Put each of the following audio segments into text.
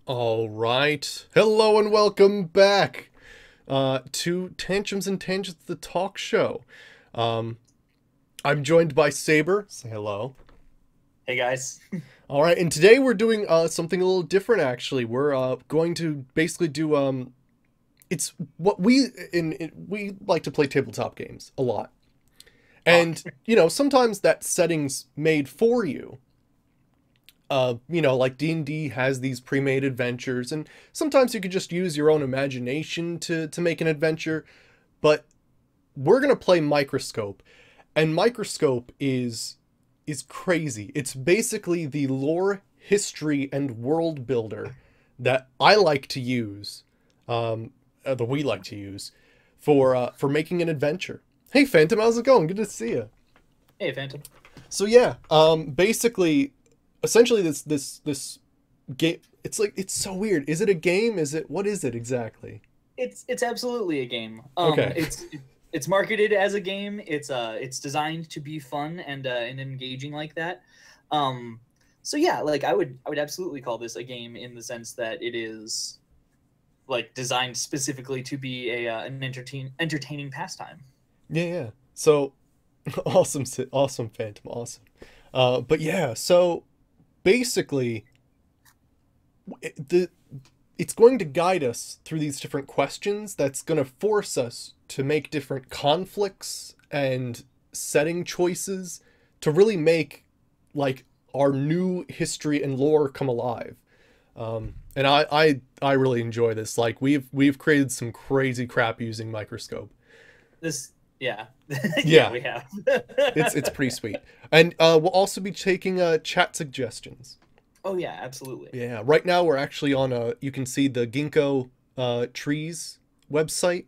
All right. Hello and welcome back to Tantrums and Tangents, the talk show. Um, I'm joined by Saber. Say hello. Hey guys. All right, and today we're doing something a little different. Actually, we're going to basically do it's what we like to play tabletop games a lot, Oh, and sometimes that setting's made for you. Like D&D has these pre-made adventures, and sometimes you could just use your own imagination to make an adventure. But we're gonna play Microscope, and Microscope is crazy. It's basically the lore, history, and world builder that I like to use, that we like to use for making an adventure. Hey, Phantom, how's it going? Good to see you. hey Phantom. So yeah, basically, essentially this game. It's so weird. Is it a game? Is it what is it exactly? It's absolutely a game. Okay. It's marketed as a game. It's designed to be fun and engaging like that. Um, so yeah, like I would absolutely call this a game in the sense that it is like designed specifically to be an entertaining pastime. Yeah, yeah. So awesome, awesome, Phantom, awesome. But yeah, so basically, the it's going to guide us through these different questions. That's going to force us to make different conflicts and setting choices to really make like our new history and lore come alive. And I really enjoy this. Like we've created some crazy crap using Microscope. This yeah. Yeah, Yeah, we have. it's pretty sweet. And we'll also be taking chat suggestions. Oh yeah, absolutely. Yeah, right now we're actually on you can see the ginkgo trees website,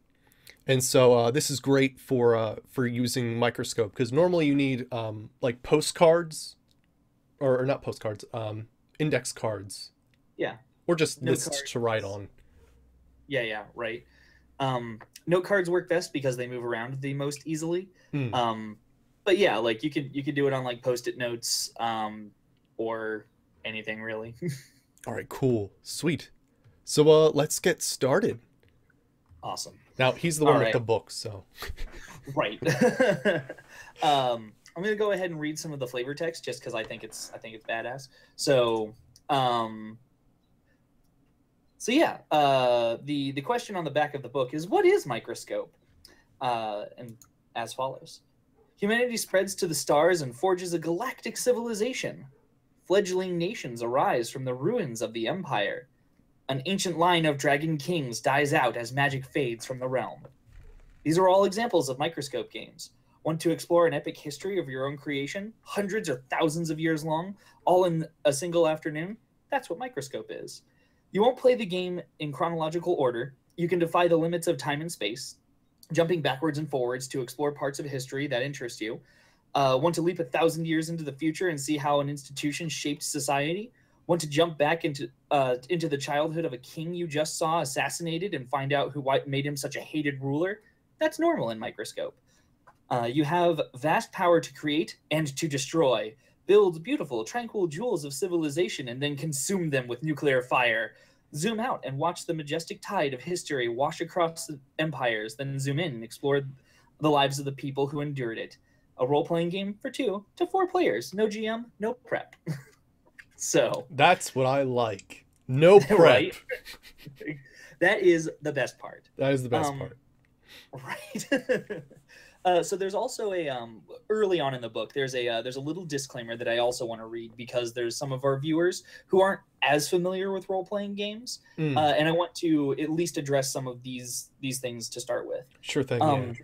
and so this is great for using Microscope because normally you need like postcards or not postcards, index cards Yeah. or just Note lists cards. to write on. Yeah, yeah, right. Note cards work best because they move around the most easily. Hmm. Um, but yeah, like you could do it on like post-it notes, or anything really. All right, cool, sweet. So let's get started. Awesome. Now he's the All one with the right, book, so right. I'm gonna go ahead and read some of the flavor text just because I think it's badass. So um, so yeah, the question on the back of the book is what is microscope? And as follows. Humanity spreads to the stars and forges a galactic civilization. Fledgling nations arise from the ruins of the empire. An ancient line of dragon kings dies out as magic fades from the realm. These are all examples of microscope games. Want to explore an epic history of your own creation, hundreds or thousands of years long, all in a single afternoon? That's what Microscope is. You won't play the game in chronological order. You can defy the limits of time and space, jumping backwards and forwards to explore parts of history that interest you. Want to leap 1,000 years into the future and see how an institution shaped society? Want to jump back into the childhood of a king you just saw assassinated and find out who made him such a hated ruler? That's normal in Microscope. You have vast power to create and to destroy, build beautiful, tranquil jewels of civilization, and then consume them with nuclear fire. Zoom out and watch the majestic tide of history wash across the empires, then zoom in and explore the lives of the people who endured it. A role playing game for 2 to 4 players. No GM, no prep. So, that's what I like. No prep. right? That is the best part. That is the best Um, part. right. So there's also a early on in the book there's a little disclaimer that I also want to read because there's some of our viewers who aren't as familiar with role playing games, Mm, and I want to at least address some of these things to start with. sure thing. Yeah. Um,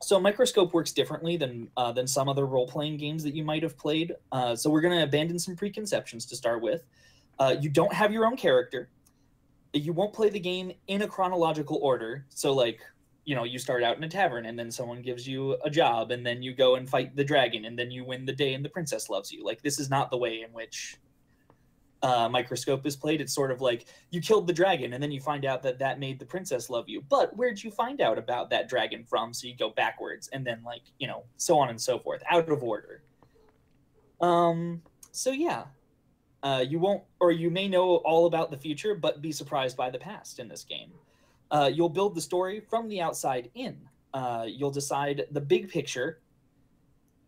so Microscope works differently than some other role playing games that you might have played. So we're going to abandon some preconceptions to start with. You don't have your own character. You won't play the game in a chronological order. So like, you start out in a tavern and then someone gives you a job and then you go and fight the dragon and then you win the day and the princess loves you. Like this is not the way in which Microscope is played. It's sort of like you killed the dragon and then you find out that that made the princess love you. But where'd you find out about that dragon from? So you go backwards and then like, so on and so forth, out of order. So yeah. You won't, or you may know all about the future, but be surprised by the past in this game. You'll build the story from the outside in. You'll decide the big picture,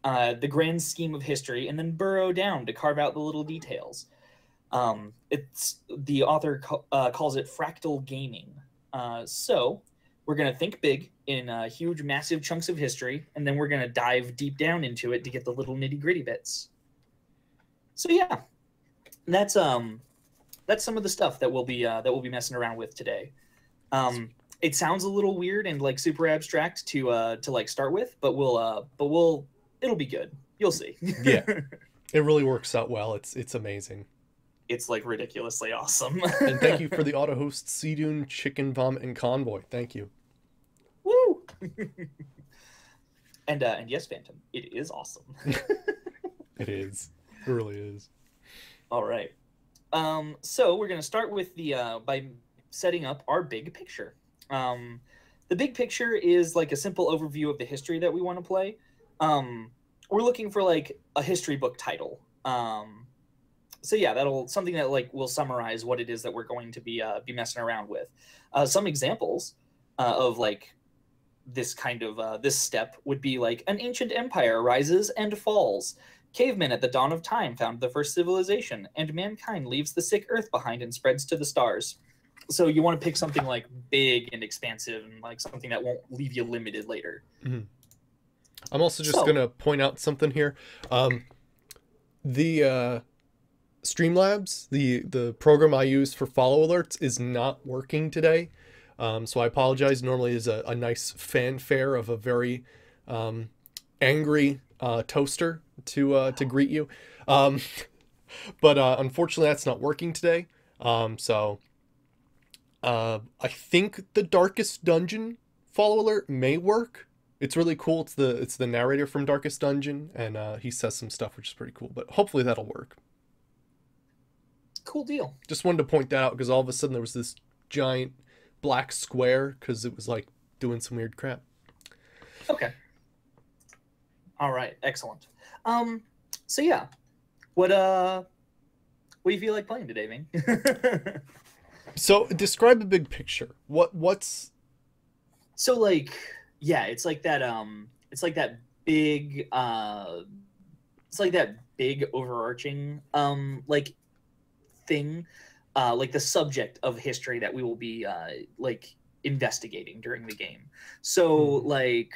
the grand scheme of history, and then burrow down to carve out the little details. It's the author calls it fractal gaming. So we're going to think big in huge, massive chunks of history, and then we're going to dive deep down into it to get the little nitty gritty bits. So yeah, that's some of the stuff that we'll be messing around with today. It sounds a little weird and like super abstract to like start with, but it'll be good. You'll see. Yeah, it really works out well. It's amazing. It's like ridiculously awesome. And thank you for the auto host, Seadoon, Chicken Vomit, and Convoy. Thank you. Woo! And yes, Phantom, it is awesome. It is. It really is. All right. So we're gonna start with the by setting up our big picture. The big picture is like a simple overview of the history that we want to play. We're looking for like a history book title. So yeah, that'll something that like will summarize what it is that we're going to be messing around with. Some examples of like this kind of this step would be like an ancient empire rises and falls. Cavemen at the dawn of time found the first civilization, and mankind leaves the sick earth behind and spreads to the stars. So you want to pick something like big and expansive and like something that won't leave you limited later. Mm-hmm. I'm also just going to point out something here. The Streamlabs, the program I use for follow alerts, is not working today. So I apologize. Normally is a nice fanfare of a very angry toaster to greet you. But unfortunately that's not working today. So I think the Darkest Dungeon follow alert may work. It's really cool. It's the narrator from Darkest Dungeon, and he says some stuff which is pretty cool, but hopefully that'll work. Cool deal. Just wanted to point that out because all of a sudden there was this giant black square because it was like doing some weird crap. Okay. All right. Excellent. So yeah, what do you feel like playing today, Ving? So describe the big picture. What's so like? Yeah, it's like that. It's like that big. It's like that big overarching like thing, like the subject of history that we will be like investigating during the game. So like,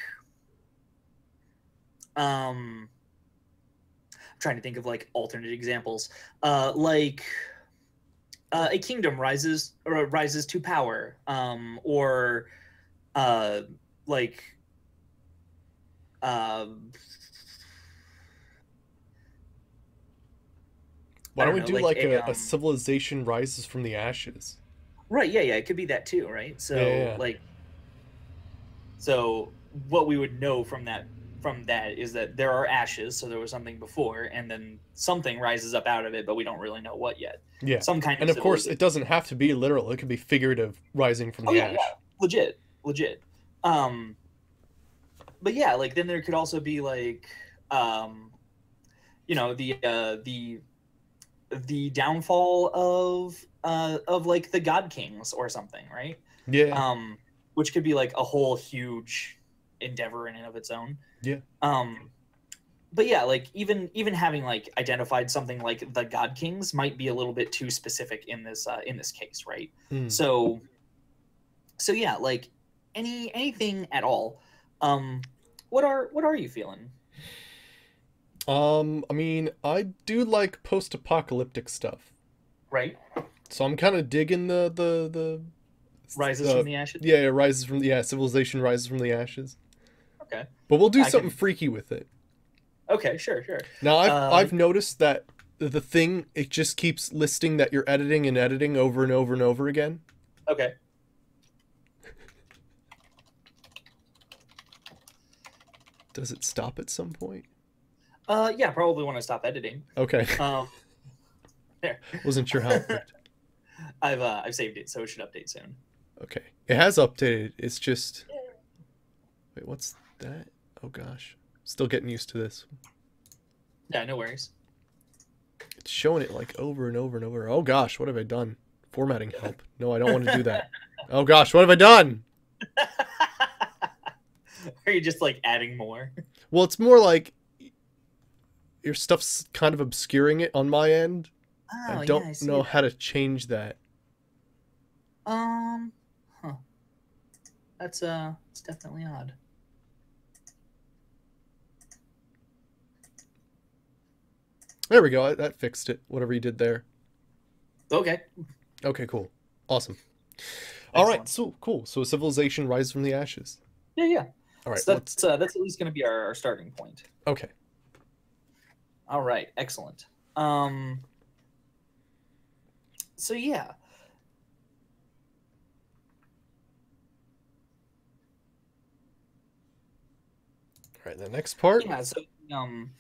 I'm trying to think of like alternate examples. Like a kingdom rises to power, or like why don't we do like a civilization rises from the ashes? Right, yeah, it could be that too, right? So yeah. like, so what we would know from that is that there are ashes, so there was something before, and then something rises up out of it, but we don't really know what yet. Yeah. Some kind of. And of course, it doesn't have to be literal. It could be figurative, rising from the ash. Yeah. Legit. But yeah, like then there could also be like, you know, the downfall of like the God Kings or something, right? Yeah. Which could be like a whole huge endeavor in and of its own. Yeah. But yeah, like even having like identified something like the God Kings might be a little bit too specific in this case, right? So yeah, like anything at all. What are you feeling? I mean, I do like post-apocalyptic stuff. Right. So I'm kind of digging the rises from the ashes. Yeah, it rises from civilization rises from the ashes. Okay. But we'll do something freaky with it. Okay, sure. Now I've noticed that the thing, it just keeps listing that you're editing and editing over and over and over again. Okay. Does it stop at some point? Yeah, probably when I stop editing. Okay. There. Wasn't sure how it worked. I've saved it, so it should update soon. Okay. It has updated. It's just... Wait, what's that? Oh gosh. Still getting used to this. Yeah, no worries. It's showing it like over and over and over. Oh gosh, what have I done? Formatting help. No, I don't want to do that. Oh gosh, what have I done? Are you just like adding more? Well, it's more like your stuff's kind of obscuring it on my end. I Oh yeah, don't I see know how that. to change that. Um, huh. It's definitely odd. There we go. That fixed it. Whatever you did there. Okay, Okay, cool. Awesome. All right, excellent. so cool. So civilization rises from the ashes. Yeah, yeah. All right, So let's. that's at least going to be our starting point. Okay. All right, excellent. Um, so yeah, All right, the next part. yeah. Um,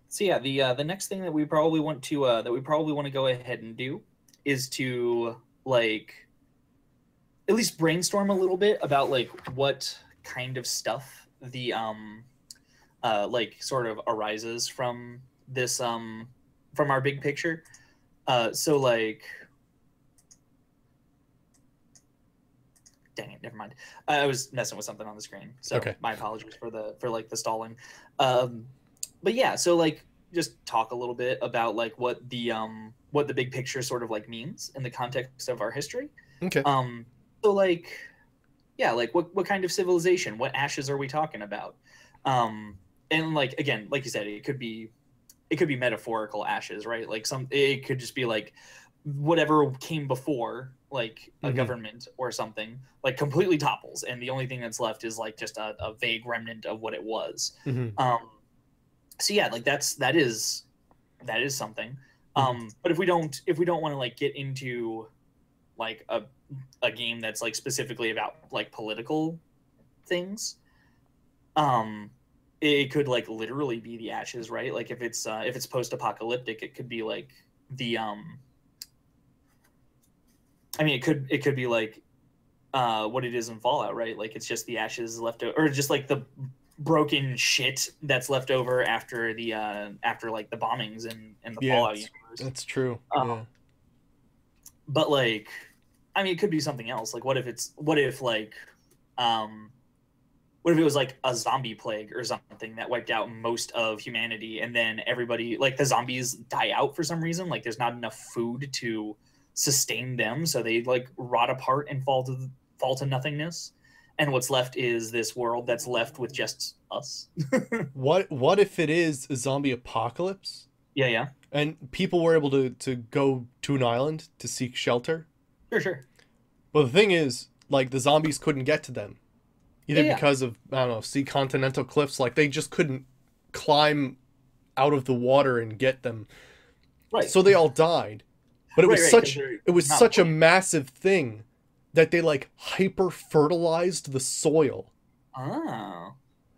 so yeah, the next thing that we probably want to go ahead and do is to like at least brainstorm a little bit about like what kind of stuff the like sort of arises from this from our big picture. So like dang it, never mind. I was messing with something on the screen, so Okay. my apologies for like the stalling. Um, but yeah, so like just talk a little bit about like what the big picture sort of like means in the context of our history. Okay. Um, so like yeah, like what kind of civilization, what ashes are we talking about? And like again, like you said, it could be metaphorical ashes, right? Like some it could just be like whatever came before like a Mm-hmm. government or something like completely topples and the only thing that's left is like just a vague remnant of what it was. Mm-hmm. So yeah, like that is something. Mm-hmm. But if we don't want to like get into like a game that's like specifically about like political things, um it could like literally be the ashes, right? Like if it's post-apocalyptic, it could be like the I mean it could be like what it is in Fallout, right? Like it's just the ashes left over, or just like the broken shit that's left over after like the bombings in the Yeah, Fallout universe. that's true. Um, Yeah. but like I mean it could be something else. Like what if like um what if it was like a zombie plague or something that wiped out most of humanity and then everybody like the zombies die out for some reason, like there's not enough food to sustain them, so they like rot apart and fall to nothingness, and what's left is this world that's left with just us. What if it is a zombie apocalypse Yeah, yeah, and people were able to go to an island to seek shelter? sure, sure. Well, the thing is, like the zombies couldn't get to them Yeah, either yeah, because of I don't know, sea continental cliffs. Like they just couldn't climb out of the water and get them, right, so they all died. But right, right, because it was they're not such a living. massive thing that they like hyper fertilized the soil. Oh,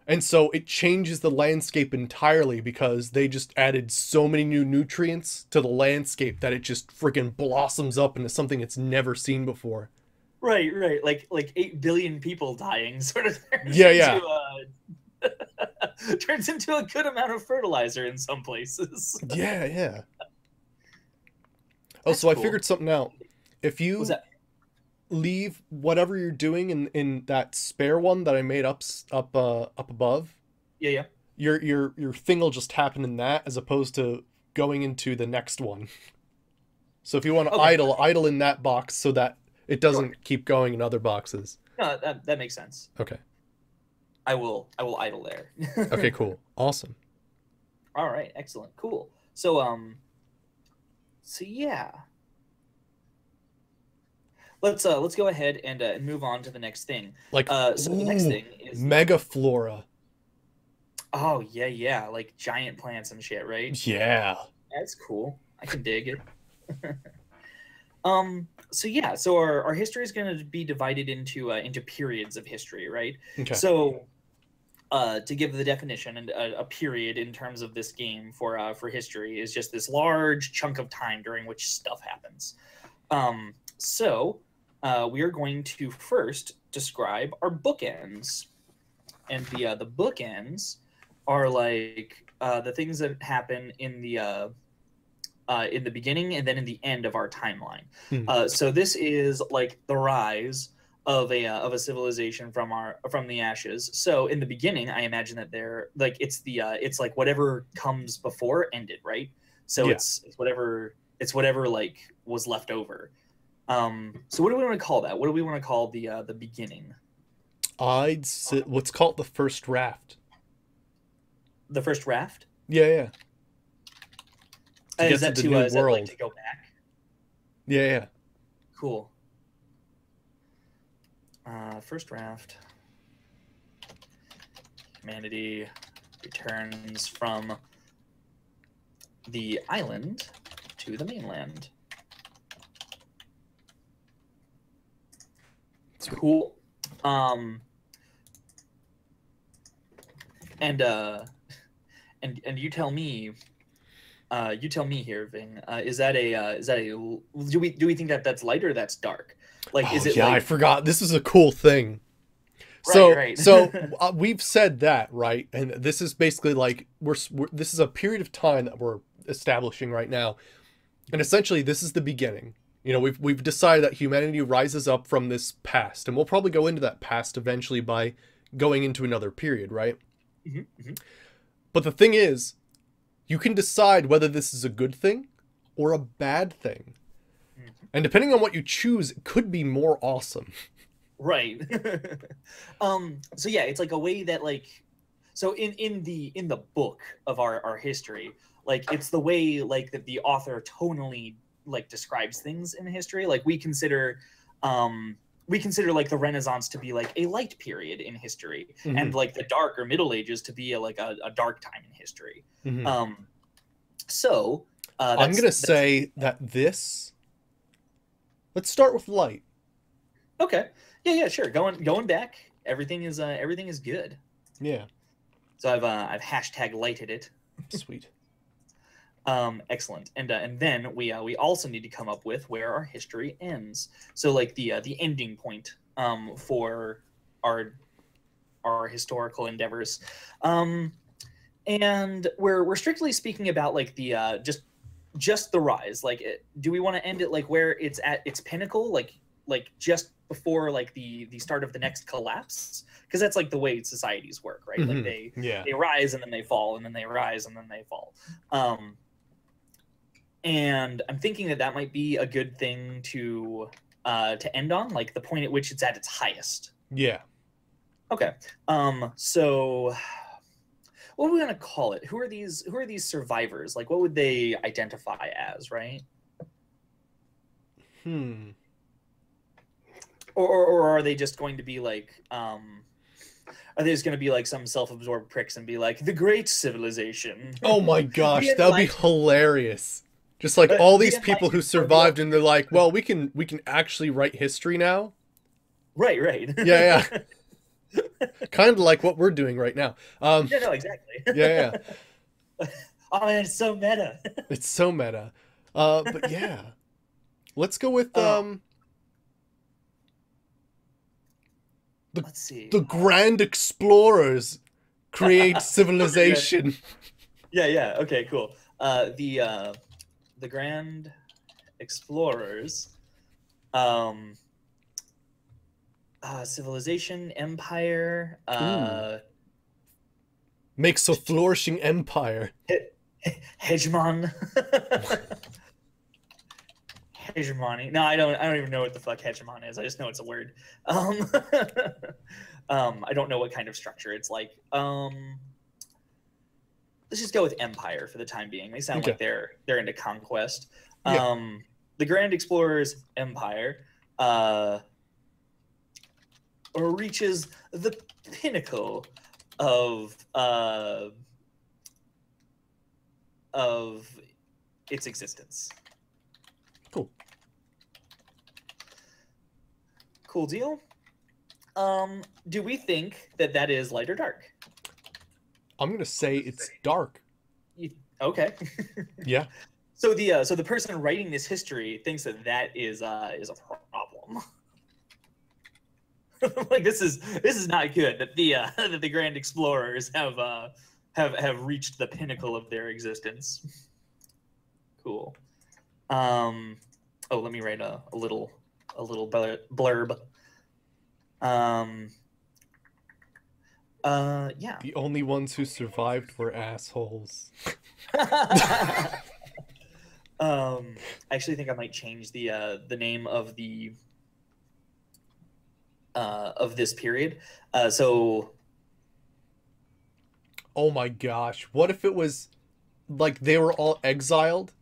And so it changes the landscape entirely because they just added so many new nutrients to the landscape that it just freaking blossoms up into something it's never seen before. right, right. Like 8 billion people dying sort of Yeah, yeah. turns into a good amount of fertilizer in some places. Yeah, yeah. Oh, That's so I cool. figured something out. If Was you that? leave whatever you're doing in that spare one that I made up above, Yeah, yeah. your thing will just happen in that as opposed to going into the next one. So if you want to Okay, idle in that box so that it sure. doesn't keep going in other boxes. No, that makes sense. Okay. I will idle there. Okay, cool. Awesome. All right, excellent, cool. So yeah, let's go ahead and move on to the next thing. Like, So the next ooh, thing is mega flora. oh yeah, yeah, like giant plants and shit, right? Yeah. That's cool. I can dig it. So yeah, so our history is going to be divided into periods of history, right? Okay. So to give the definition, and a period in terms of this game for history is just this large chunk of time during which stuff happens. So we are going to first describe our bookends, and the bookends are like the things that happen in the beginning and then in the end of our timeline. Hmm. So this is like the rise of a civilization from the ashes. So in the beginning, I imagine that they're like it's like whatever comes before ended, right? So Yeah. it's whatever like was left over. So what do we want to call that? What do we want to call the beginning? I'd say what's called the first raft. The first raft? Yeah, yeah. To get Is to that the to new is that like world. to go back? Yeah, yeah. Cool. First raft. Humanity returns from the island to the mainland. Cool. Um, and you tell me. You tell me here, Ving. Is that a do we think that that's light or that's dark? Like, Oh is it yeah, I like forgot. This is a cool thing. right, So, right? we've said that, right? And this is basically like this is a period of time that we're establishing right now. And essentially this is the beginning. You know, we've decided that humanity rises up from this past, and we'll probably go into that past eventually by going into another period, right? Mhm, mhm, But the thing is, you can decide whether this is a good thing or a bad thing. mhm. And depending on what you choose, it could be more awesome. Right. So yeah, it's like a way that like so in the book of our history, like it's the way like that the author tonally like describes things in history. Like we consider like the Renaissance to be like a light period in history, Hmm. and like the dark or Middle Ages to be like a dark time in history. Hmm. Um, so I'm that's gonna say that this. Let's start with light. okay. Yeah, yeah, sure. Going back, everything is good. Yeah, So I've hashtag lighted it. sweet. Excellent. And then we also need to come up with where our history ends. So like the ending point for our our historical endeavors. Um, and we're strictly speaking about like the just the rise. Like, do we want to end it like where it's at its pinnacle, like just before like the start of the next collapse? Because that's like the way societies work, right? Like Hmm. Yeah. they rise and then they fall, and then they rise and then they fall. Um, and I'm thinking that that might be a good thing to end on, like the point at which it's at its highest. Yeah. Okay. So what are we gonna call it? Who are these survivors? Like, what would they identify as, right? Hmm. Or are they just going to be like are they just going to be like some self-absorbed pricks and be like the great civilization, Oh my the gosh, that would be enlightened, hilarious. Just like all the these people who enlightened are the survived, and they're like, "Well, we can actually write history now." right, right. Yeah, yeah. Kind of like what we're doing right now. Yeah, no, exactly. Yeah, yeah. Oh man, it's so meta. It's so meta. But yeah, let's go with um, the let's see. the grand explorers create Yeah, civilization. yeah, yeah. Okay, cool. The Grand Explorers, um, civilization, empire, Ooh, makes a flourishing empire. hegemon. Hegemony. No, I don't even know what the fuck hegemon is. I just know it's a word. Um, I don't know what kind of structure it's like. Let's just go with empire for the time being. They sound Okay. like they're into conquest. Yeah. The Grand Explorer's empire uh, reaches the pinnacle of of its existence. Cool. Cool deal. Do we think that that is light or dark? I'm gonna say it's dark. Okay. Yeah. So the person writing this history thinks that that is a problem. Like this is not good that the that the Grand Explorers have reached the pinnacle of their existence. Cool. Oh, let me write a little blurb. Um, yeah. The only ones who survived were assholes. I actually think I might change the name of this period. So Oh my gosh. What if it was like they were all exiled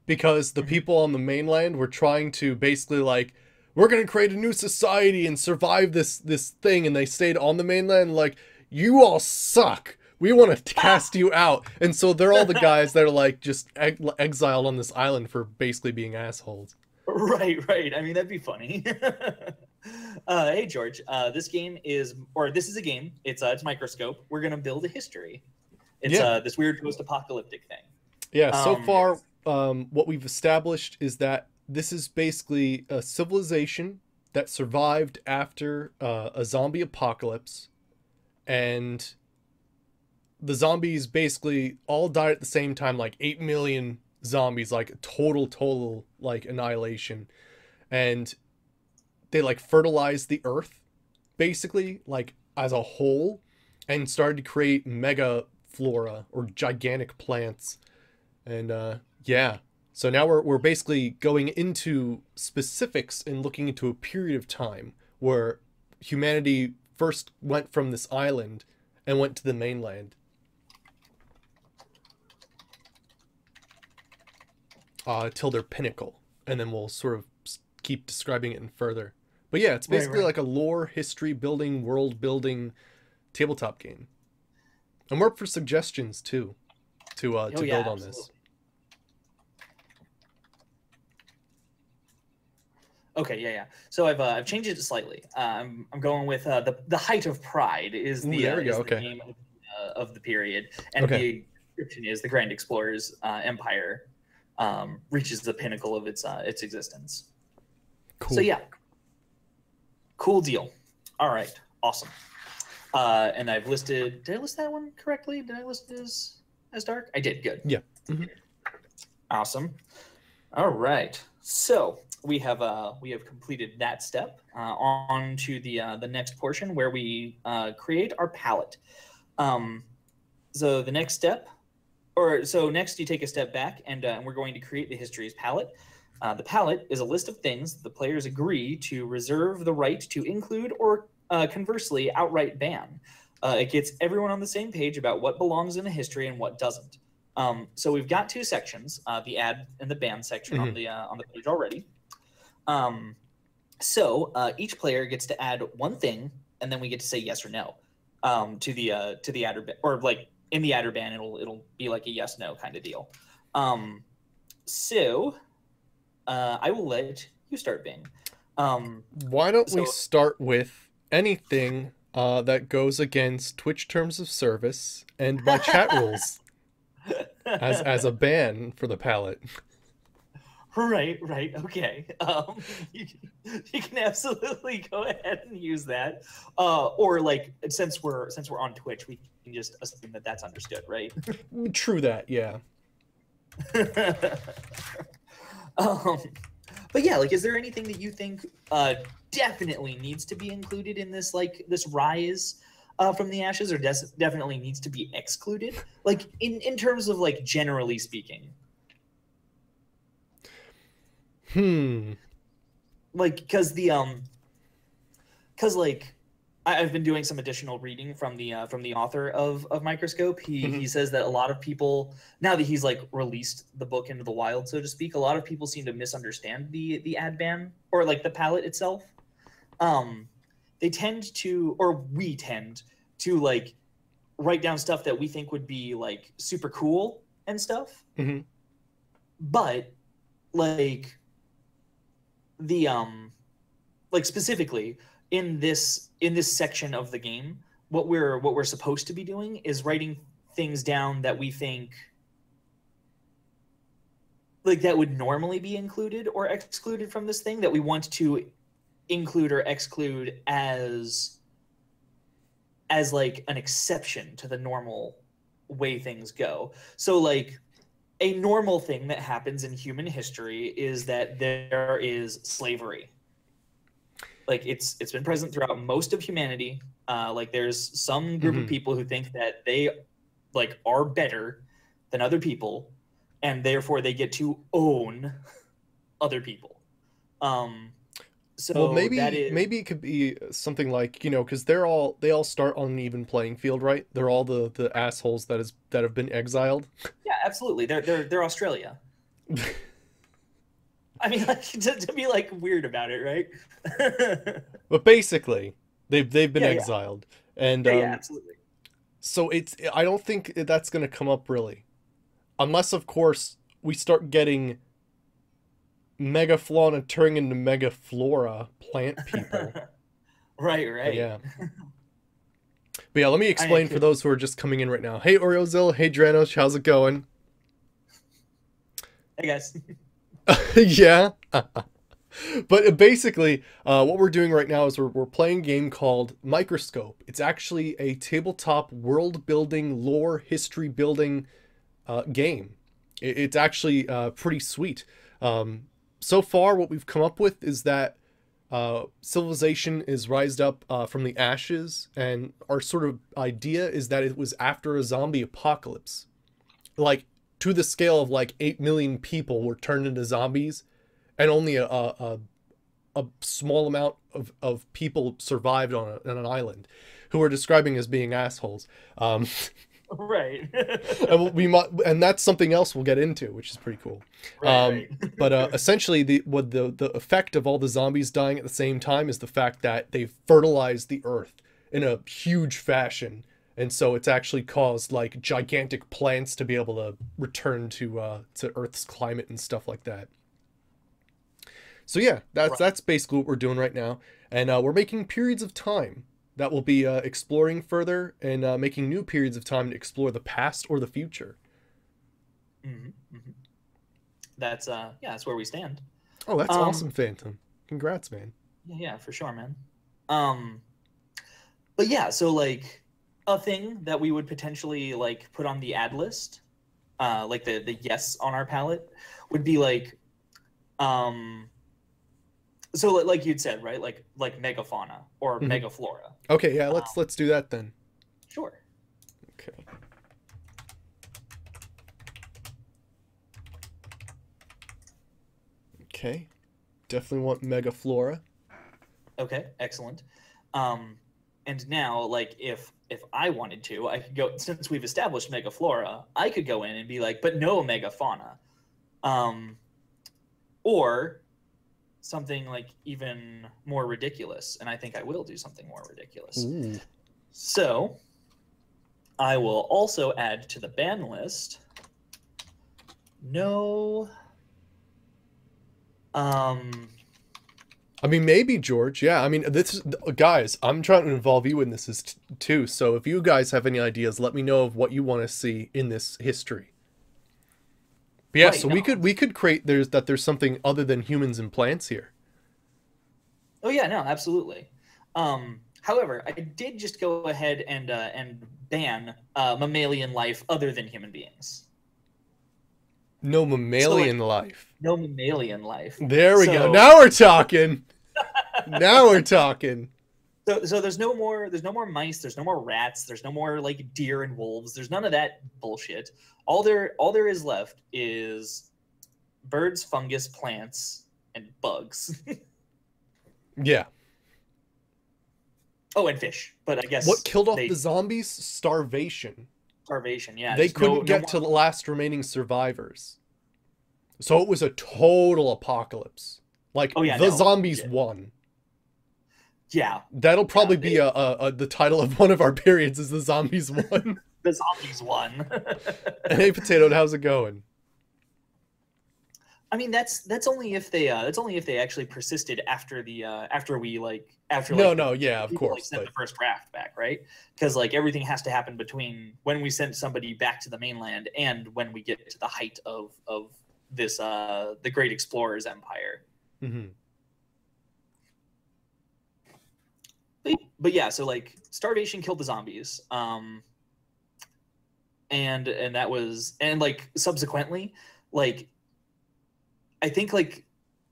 because the Mhm. people on the mainland were trying to basically like, we're going to create a new society and survive this thing, and they stayed on the mainland like, you all suck, we want to cast you out. And so they're all the guys that are like just exiled on this island for basically being assholes. Right, right. I mean, that'd be funny. Hey, George. This is a game. It's Microscope. We're gonna build a history. It's Yeah. this weird post-apocalyptic thing. Yeah, so Um, far, what we've established is that this is basically a civilization that survived after a zombie apocalypse, and the zombies basically all died at the same time, like 8 million zombies, like total, like annihilation. And they like fertilized the earth, basically, like as a whole, and started to create mega flora or gigantic plants. And yeah, so now we're basically going into specifics and looking into a period of time where humanity first went from this island and went to the mainland, till their pinnacle, and then we'll sort of keep describing it in further. But yeah, it's right, basically right. like a lore, history building, world building tabletop game. And we're up for suggestions too, Oh to yeah, build on this. absolutely. Okay, yeah, yeah. So I've changed it slightly. I'm going with the height of pride Ooh, there we go. is the Okay. name of the period, and Okay. the description is the Grand Explorer's empire reaches the pinnacle of its existence. So Cool. yeah, cool deal. All right, awesome. And I've listed. Did I list that one correctly? Did I list it as dark? I did. Good. Yeah. Hmm. Awesome. All right. So we have completed that step. On to the next portion where we create our palette. Um, so the next step, or so next you take a step back and we're going to create the history's palette. The palette is a list of things the players agree to reserve the right to include or conversely outright ban. It gets everyone on the same page about what belongs in a history and what doesn't. So we've got two sections, the add and the ban section Hmm. on the page already. Um, so each player gets to add one thing, and then we get to say yes or no to the adder or like in the adder ban, it'll be like a yes no kind of deal. Um, so I will let you start, Bing. Why don't we So start with anything that goes against Twitch terms of service and my chat rules as a ban for the palette? right, right, okay. You, you can absolutely go ahead and use that, or like since we're on Twitch, we can just assume that that's understood, right? True that, yeah. um, but yeah, like, is there anything that you think definitely needs to be included in this rise from the ashes, or definitely needs to be excluded? Like in terms of like generally speaking, Hmm. like because like I've been doing some additional reading from the author of Microscope. Hmm. He says that a lot of people, now that he's like released the book into the wild, so to speak, a lot of people seem to misunderstand the ad ban or like the palette itself. Um, they tend to, or we tend to like write down stuff that we think would be like super cool and stuff, Hmm. but like the like specifically in this section of the game, what we're supposed to be doing is writing things down that we think like that would normally be included or excluded from this thing, that we want to include or exclude as like an exception to the normal way things go. So like a normal thing that happens in human history is that there is slavery. Like it's been present throughout most of humanity. Like there's some group of Hmm. people who think that they like are better than other people, and therefore they get to own other people. Um, Well, so that maybe is maybe it could be something like, because they all start on an even playing field, right? They're all the assholes that have been exiled. yeah, absolutely. They're Australia. I mean, like to be like weird about it, right? But basically, they've been Yeah, yeah, exiled, and yeah, yeah, absolutely. so I don't think that's going to come up really, unless of course we start getting megafauna turning into megaflora plant people. Right, But right. yeah. But yeah, let me I explain for could. those who are just coming in right now. Hey Oreozilla, hey Dranos, how's it going? Hey guys. Yeah. But basically, what we're doing right now is we're playing a game called Microscope. It's actually a tabletop world building, lore, history building game. It's actually pretty sweet. Um, so far, what we've come up with is that civilization is rised up from the ashes, and our sort of idea is that it was after a zombie apocalypse. Like, to the scale of like 8 million people were turned into zombies, and only a small amount of people survived on an island who are describing as being assholes. Right. And we might, and that's something else we'll get into, which is pretty cool. Right, Um, right. but essentially, the effect of all the zombies dying at the same time is the fact that they've fertilized the earth in a huge fashion, and so it's actually caused like gigantic plants to be able to return to Earth's climate and stuff like that. So yeah, Right. that's basically what we're doing right now, and we're making periods of time that will be exploring further, and making new periods of time to explore the past or the future. Hmm, hmm. That's yeah, that's where we stand. Oh, that's Um awesome, Phantom. Congrats, man. yeah, yeah, for sure, man. Um but yeah, so like a thing that we would potentially like put on the ad list, like the yes on our palette would be like um so like you'd said, right? Like megafauna or Hmm. megaflora. Okay, yeah, Um, let's do that then. sure. Okay. Okay. Definitely want Megaflora. Okay, excellent. Um, and now, like, if I wanted to, I could go since we've established megaflora, I could go in and be like, but no megafauna, um, or something like even more ridiculous. And I think I will do something more ridiculous. Ooh. So I will also add to the ban list. No. Um, I mean, maybe George. Yeah, I mean, guys. I'm trying to involve you in this too. So if you guys have any ideas, let me know of what you want to see in this history. But yeah, right. so No. we could create there's something other than humans and plants here. Oh yeah, no, absolutely. However, I did just go ahead and ban mammalian life other than human beings. No So like mammalian life. no mammalian life. There we go. So Now we're talking. Now we're talking. so there's no more mice, there's no more rats, there's no more like deer and wolves. There's none of that bullshit. All there is left is birds, fungus, plants, and bugs. Yeah. Oh, and fish. But I What guess killed off they the zombies? Starvation. starvation. Yeah, They just no couldn't no get more. to the last remaining survivors. So it was a total apocalypse. Like Oh yeah, the no. zombies Legit. won. Yeah, That'll yeah. probably be the title of one of our periods is the zombies won. The zombies won. And hey potato, how's it going? I mean, that's only if they actually persisted after the after we like after No, like no, the yeah, of people like course, sent but the first draft back, right? Because like everything has to happen between when we send somebody back to the mainland and when we get to the height of this the Great Explorers Empire. mhm. But yeah, so like starvation killed the zombies. and that was, and like subsequently, like I think like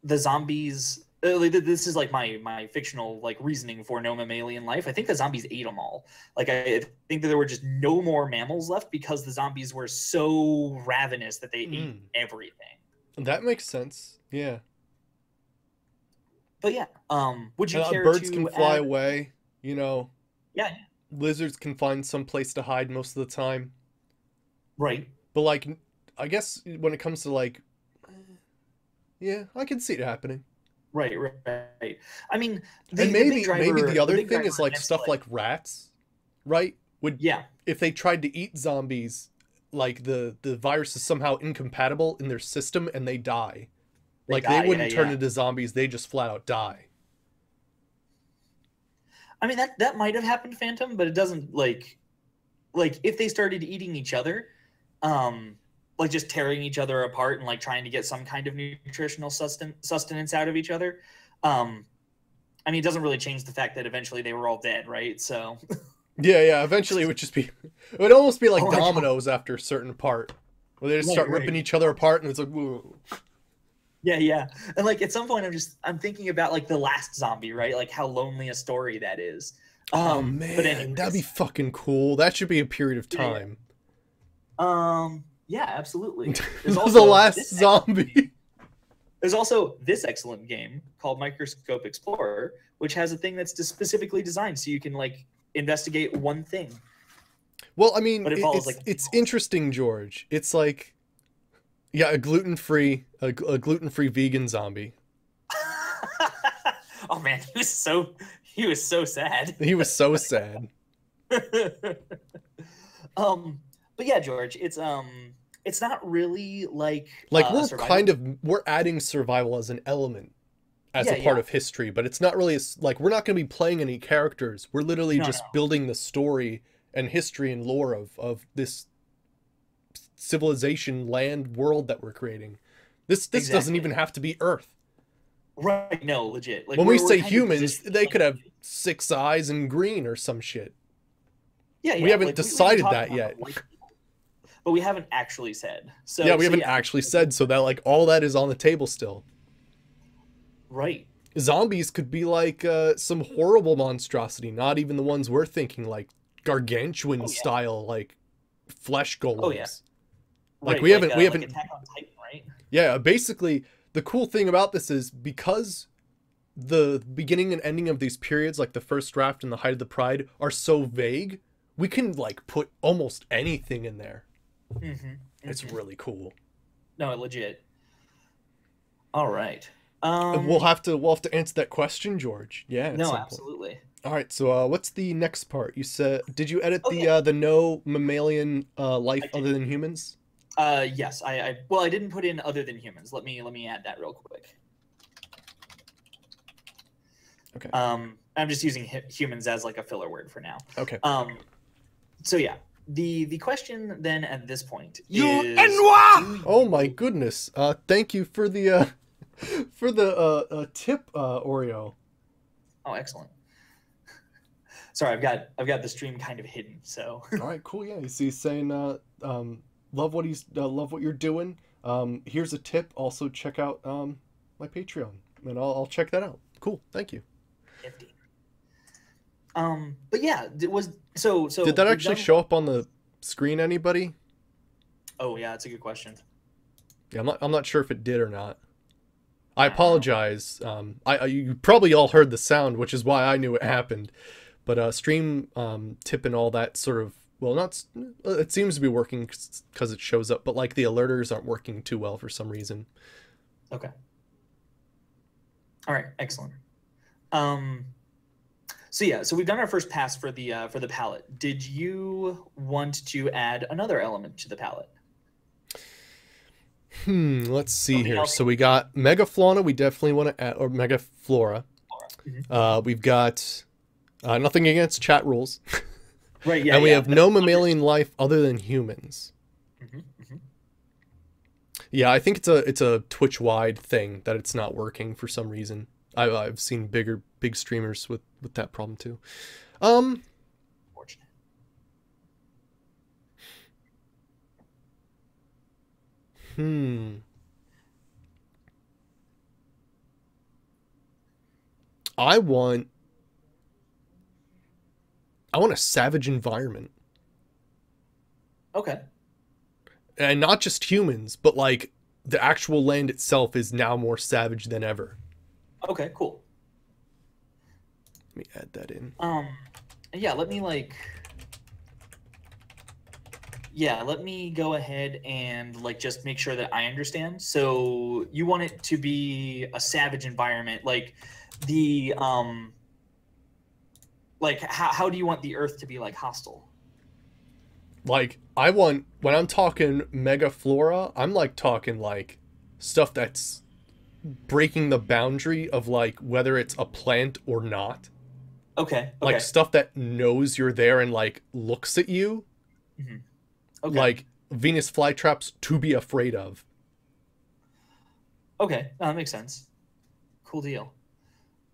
the zombies. This is like my fictional like reasoning for no mammalian life. I think the zombies ate them all. Like I think that there were just no more mammals left because the zombies were so ravenous that they ate everything. That makes sense. Yeah. But yeah, would you care Birds can to fly add? away, you know. Yeah, Lizards can find some place to hide most of the time. right. But like, I guess when it comes to like, yeah, I can see it happening. Right, right, right. I mean, And the big maybe driver, the the other big thing driver is like against stuff like, like rats, right? Would yeah, if they tried to eat zombies, like the virus is somehow incompatible in their system and they die. they Like they die. Yeah, wouldn't turn yeah. into zombies, they just flat out die. I mean that might have happened, Phantom, but it doesn't like if they started eating each other, um, like just tearing each other apart and like trying to get some kind of nutritional sustenance out of each other. Um, I mean, it doesn't really change the fact that eventually they were all dead, right? So, Yeah, yeah, eventually it would just be it would almost be like oh my God. dominoes after a certain part. Where they just Right, start ripping right. each other apart and it's like, whoa. Yeah, yeah. And like at some point I'm thinking about like the last zombie, right? Like how lonely a story that is. Oh But man, that'd be anyways. fucking cool. That should be a period of Yeah, time. yeah. Yeah, absolutely. There's The also last zombie. there's also this excellent game called Microscope Explorer, which has a thing that's just specifically designed so you can like investigate one thing. Well, I mean, But it follows it's like it's interesting, George. It's like, yeah, a gluten-free vegan zombie. oh man, he was so sad. He was so sad. um, but yeah, George, it's not really like Like a survival. we're adding survival as an element as Yeah, a part yeah. of history, but it's not really like we're not going to be playing any characters. We're literally No, no. just building the story and history and lore of this civilization, land, world that we're creating. This doesn't Exactly. even have to be Earth. Right. No, legit. Like When we we're say kind of humans, positioned they like, could have 6 eyes and green or some shit. yeah, yeah. We haven't Like we can decided talk that about yet. white people, but we haven't actually said. Yeah, So we so haven't yeah. actually said, so that like all that is on the table still. Right. Zombies could be like some horrible monstrosity, not even the ones we're thinking, like gargantuan Oh yeah. style, like flesh Oh yeah. golems. Like Right. we haven't Like Attack on Titan, right? yeah, basically the cool thing about this is because the beginning and ending of these periods, like the first draft and the height of the pride, are so vague, we can like put almost anything in there. Mm-hmm. It's Mm-hmm. really cool. No, legit. All right. We'll have to answer that question, George. Yeah, at No, some point. absolutely. All right, so what's the next part? You said, did you edit Oh yeah, the no mammalian I life did. other than humans? Yes, well, I didn't put in other than humans. Let me add that real quick. Okay. I'm just using humans as like a filler word for now. Okay. So yeah, the question then at this point You is, and moi! Oh my goodness. Thank you for the tip, Oreo. oh, excellent. Sorry, I've got the stream kind of hidden. So All right, cool. Yeah, he's saying love what you're doing. Here's a tip. Also check out my Patreon, and I'll check that out. Cool. Thank you. nifty. But yeah, it was so. Did that actually show up on the screen? Anybody? Oh yeah, that's a good question. Yeah, I'm not sure if it did or not. I apologize. You probably all heard the sound, which is why I knew it happened. But stream tip and all that sort of, well, not, it seems to be working because it shows up, but like the alerters aren't working too well for some reason. Okay. All right, excellent. So yeah, so we've done our first pass for the palette. Did you want to add another element to the palette? Let's see Something here. else? So we got Megafauna, we definitely want to add, or Megaflora. Mhm. We've got nothing against chat rules. Right, yeah. And we yeah. have no mammalian life other than humans. Mhm, mhm. Yeah, I think it's a Twitch wide thing that it's not working for some reason. I've seen big streamers with that problem too. Unfortunate. Hmm. I want I want a savage environment. Okay. And not just humans, but like the actual land itself is now more savage than ever. Okay, cool. Let me add that in. Um, yeah, let me like, yeah, let me go ahead and like just make sure that I understand. So you want it to be a savage environment, the like how do you want the Earth to be like hostile? Like I want when I'm talking mega flora, I'm like talking like stuff that's breaking the boundary of like whether it's a plant or not. Okay, Like okay, stuff that knows you're there and like looks at you, hmm, okay, like Venus flytraps to be afraid of. okay. No, that makes sense. Cool deal.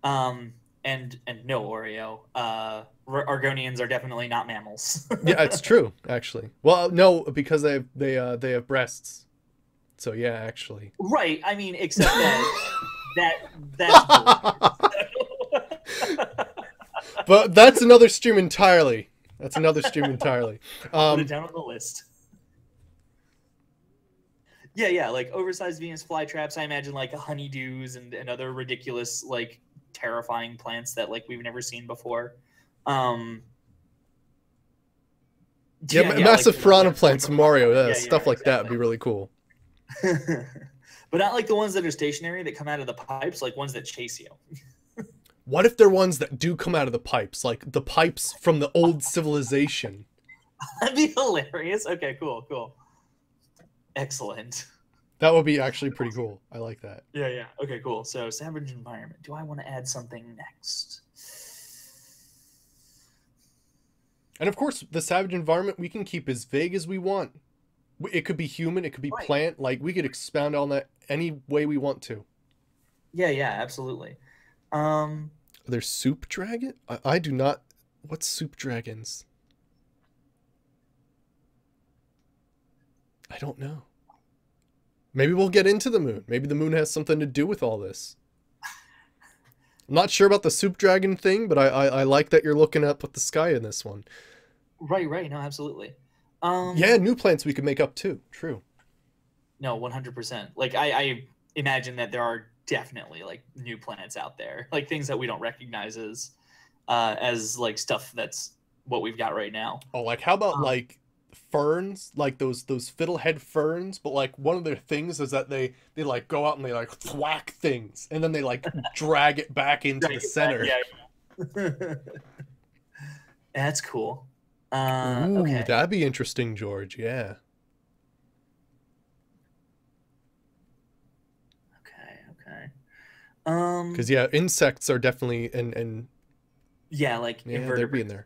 Um, and no, Oreo. Argonians are definitely not mammals. Yeah, it's true actually. Well, no, because they have breasts. So yeah, actually. Right. I mean, except that that's bullshit. But that's another stream entirely. That's another stream entirely. I'll put it down on the list. Yeah, yeah, like oversized Venus flytraps. I imagine like honeydews and other ridiculous, like terrifying plants that like we've never seen before. Um, Yeah, yeah, yeah, like massive piranha the plants, Mario. yeah, Stuff yeah, like that would exactly. be really cool. But not like the ones that are stationary that come out of the pipes, like ones that chase you. What if they're ones that do come out of the pipes, like the pipes from the old civilization? That'd be hilarious. Okay, cool, cool. Excellent. That would be actually pretty cool. I like that. Yeah, yeah. Okay, cool. So savage environment. Do I want to add something next? And of course, the savage environment we can keep as vague as we want. It could be human, it could be Right. plant. Like we could expound on that any way we want to. Yeah, yeah, absolutely. Um, There's soup dragon. I do not. What's soup dragons? I don't know. Maybe we'll get into the moon. Maybe the moon has something to do with all this. I'm not sure about the soup dragon thing, but I like that you're looking up at the sky in this one. right, right. No, absolutely. Yeah, Um, new plants we could make up too. True. no, 100%. Like I imagine that there are definitely like new planets out there, like things that we don't recognize as like stuff that's what we've got right now. Oh, like how about Um, like ferns, like those fiddlehead ferns, but like one of their things is that they like go out and they like thwack things, and then they like drag it back into the drag it back, center. yeah. That's cool. Ooh, Okay. that'd be interesting, George. Yeah. Okay, okay. Because yeah, insects are definitely and Yeah, like yeah, they'd be in invertebrates. there.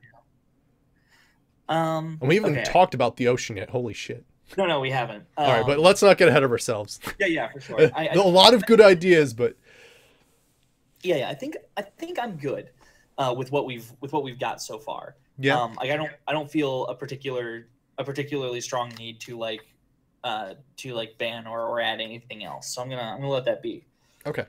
And we haven't even Okay. talked about the ocean yet. Holy shit. No, no, we haven't. All right, but let's not get ahead of ourselves. Yeah, yeah, for sure. A lot of good ideas, but Yeah, yeah. I think I'm good with what we've got so far. yeah. Like I don't feel a particularly strong need to like ban or add anything else. So I'm gonna let that be. Okay.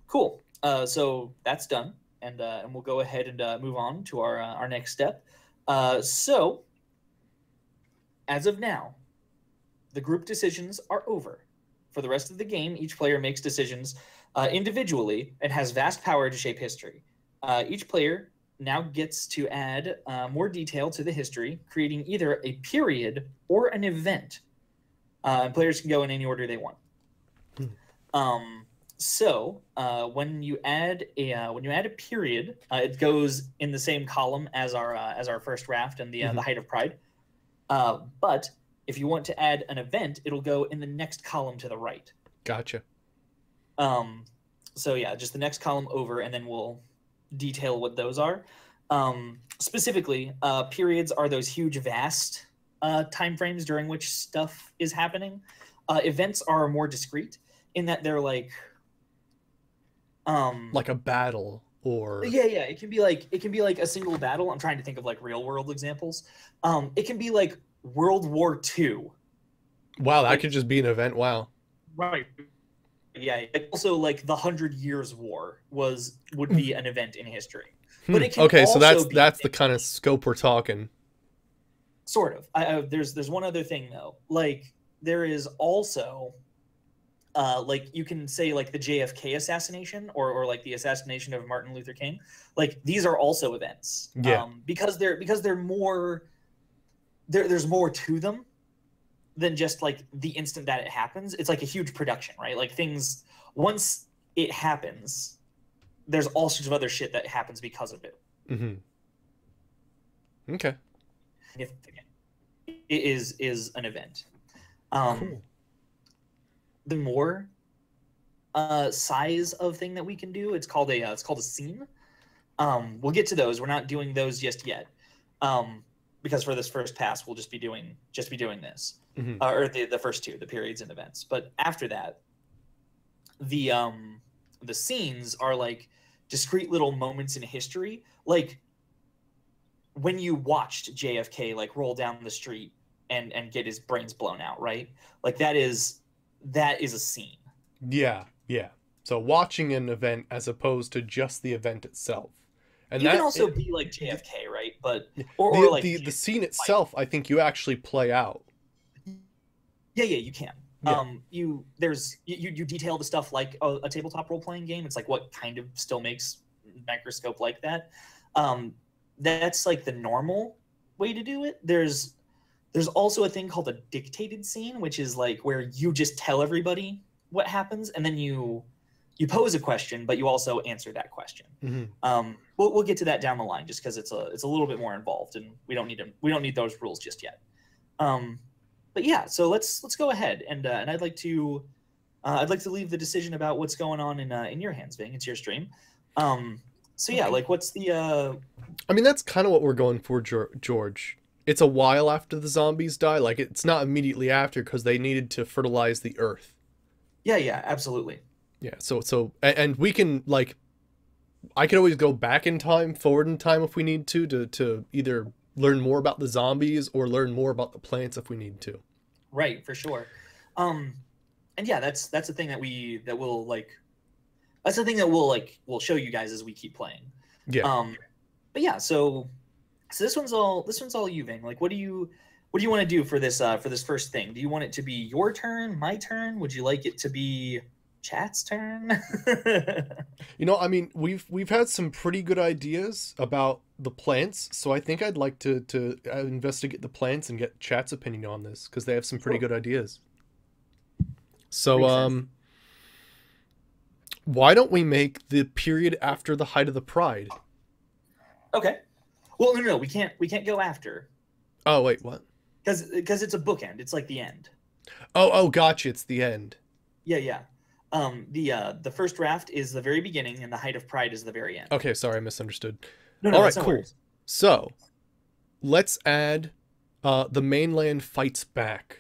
Cool. So that's done, and we'll go ahead and move on to our next step. So as of now, the group decisions are over. For the rest of the game, each player makes decisions individually and has vast power to shape history. Each player now gets to add more detail to the history, creating either a period or an event. And players can go in any order they want. Hmm. When you add a period, it goes in the same column as our first raft and the height of pride. But if you want to add an event, it'll go in the next column to the right. Gotcha. So yeah, just the next column over, and then we'll detail what those are. Specifically, periods are those huge, vast time frames during which stuff is happening. Events are more discrete in that they're like a battle or yeah, yeah. It can be like a single battle. I'm trying to think of like real world examples. It can be like World War II Wow, that Like could just be an event. Wow. right. Yeah. Like, also, like the 100 Years' War would be an event in history, but Hmm. it can Okay, so also that's be the kind of scope we're talking. sort of. There's one other thing though. Like there is also like you can say like the JFK assassination or like the assassination of Martin Luther King. Like these are also events Yeah. because they're more there's more to them than just like the instant that it happens. It's like a huge production, right? Like things once it happens, there's all sorts of other shit that happens because of it. Mm-hmm. Okay. Significant. It is an event. Um, Cool. the more size of thing that we can do, it's called a scene. We'll get to those. We're not doing those just yet, because for this first pass, we'll just be doing this, Mm-hmm. or the first two, the periods and events. But after that, the scenes are like discrete little moments in history, like when you watched JFK like roll down the street and get his brains blown out, right? Like that is a scene. Yeah. Yeah. So watching an event as opposed to just the event itself, and You can that also be like JFK, right? But or the like the scene like itself, I think you actually play out. yeah, you can. Yeah. You detail the stuff like a tabletop role playing game. It's like what kind of still makes Microscope like that. That's like the normal way to do it. There's also a thing called a dictated scene, which is like where you just tell everybody what happens, and then you pose a question, but you also answer that question. Mm-hmm. We'll get to that down the line, just because it's a little bit more involved, and we don't need those rules just yet. But yeah, so let's go ahead and I'd like to leave the decision about what's going on in your hands, Ving. It's your stream. So yeah, Okay. like what's the I mean, that's kind of what we're going for, George. It's a while after the zombies die. Like, it's not immediately after because they needed to fertilize the earth. yeah, absolutely. Yeah. And we can like, I could always go back in time, forward in time if we need to either learn more about the zombies or learn more about the plants if we need to. Right, for sure. Um, and yeah, that's the thing that we'll like. That's the thing that we'll show you guys as we keep playing. Yeah. But yeah, so this one's all you, Ving. Like, what do you want to do for this first thing? Do you want it to be your turn, my turn? Would you like it to be chat's turn? You know, I mean, we've had some pretty good ideas about the plants, so I think I'd like to investigate the plants and get chat's opinion on this because they have some pretty Sure. good ideas. So, Makes sense. why don't we make the period after the height of the Pride? Okay. Well, no, we can't go after Oh, wait, what? because it's a bookend. It's like the end. Oh, gotcha. It's the end. Yeah. The first draft is the very beginning, and the height of pride is the very end. Okay, sorry, I misunderstood. No, All right, it's no cool. worries. So, let's add the mainland fights back.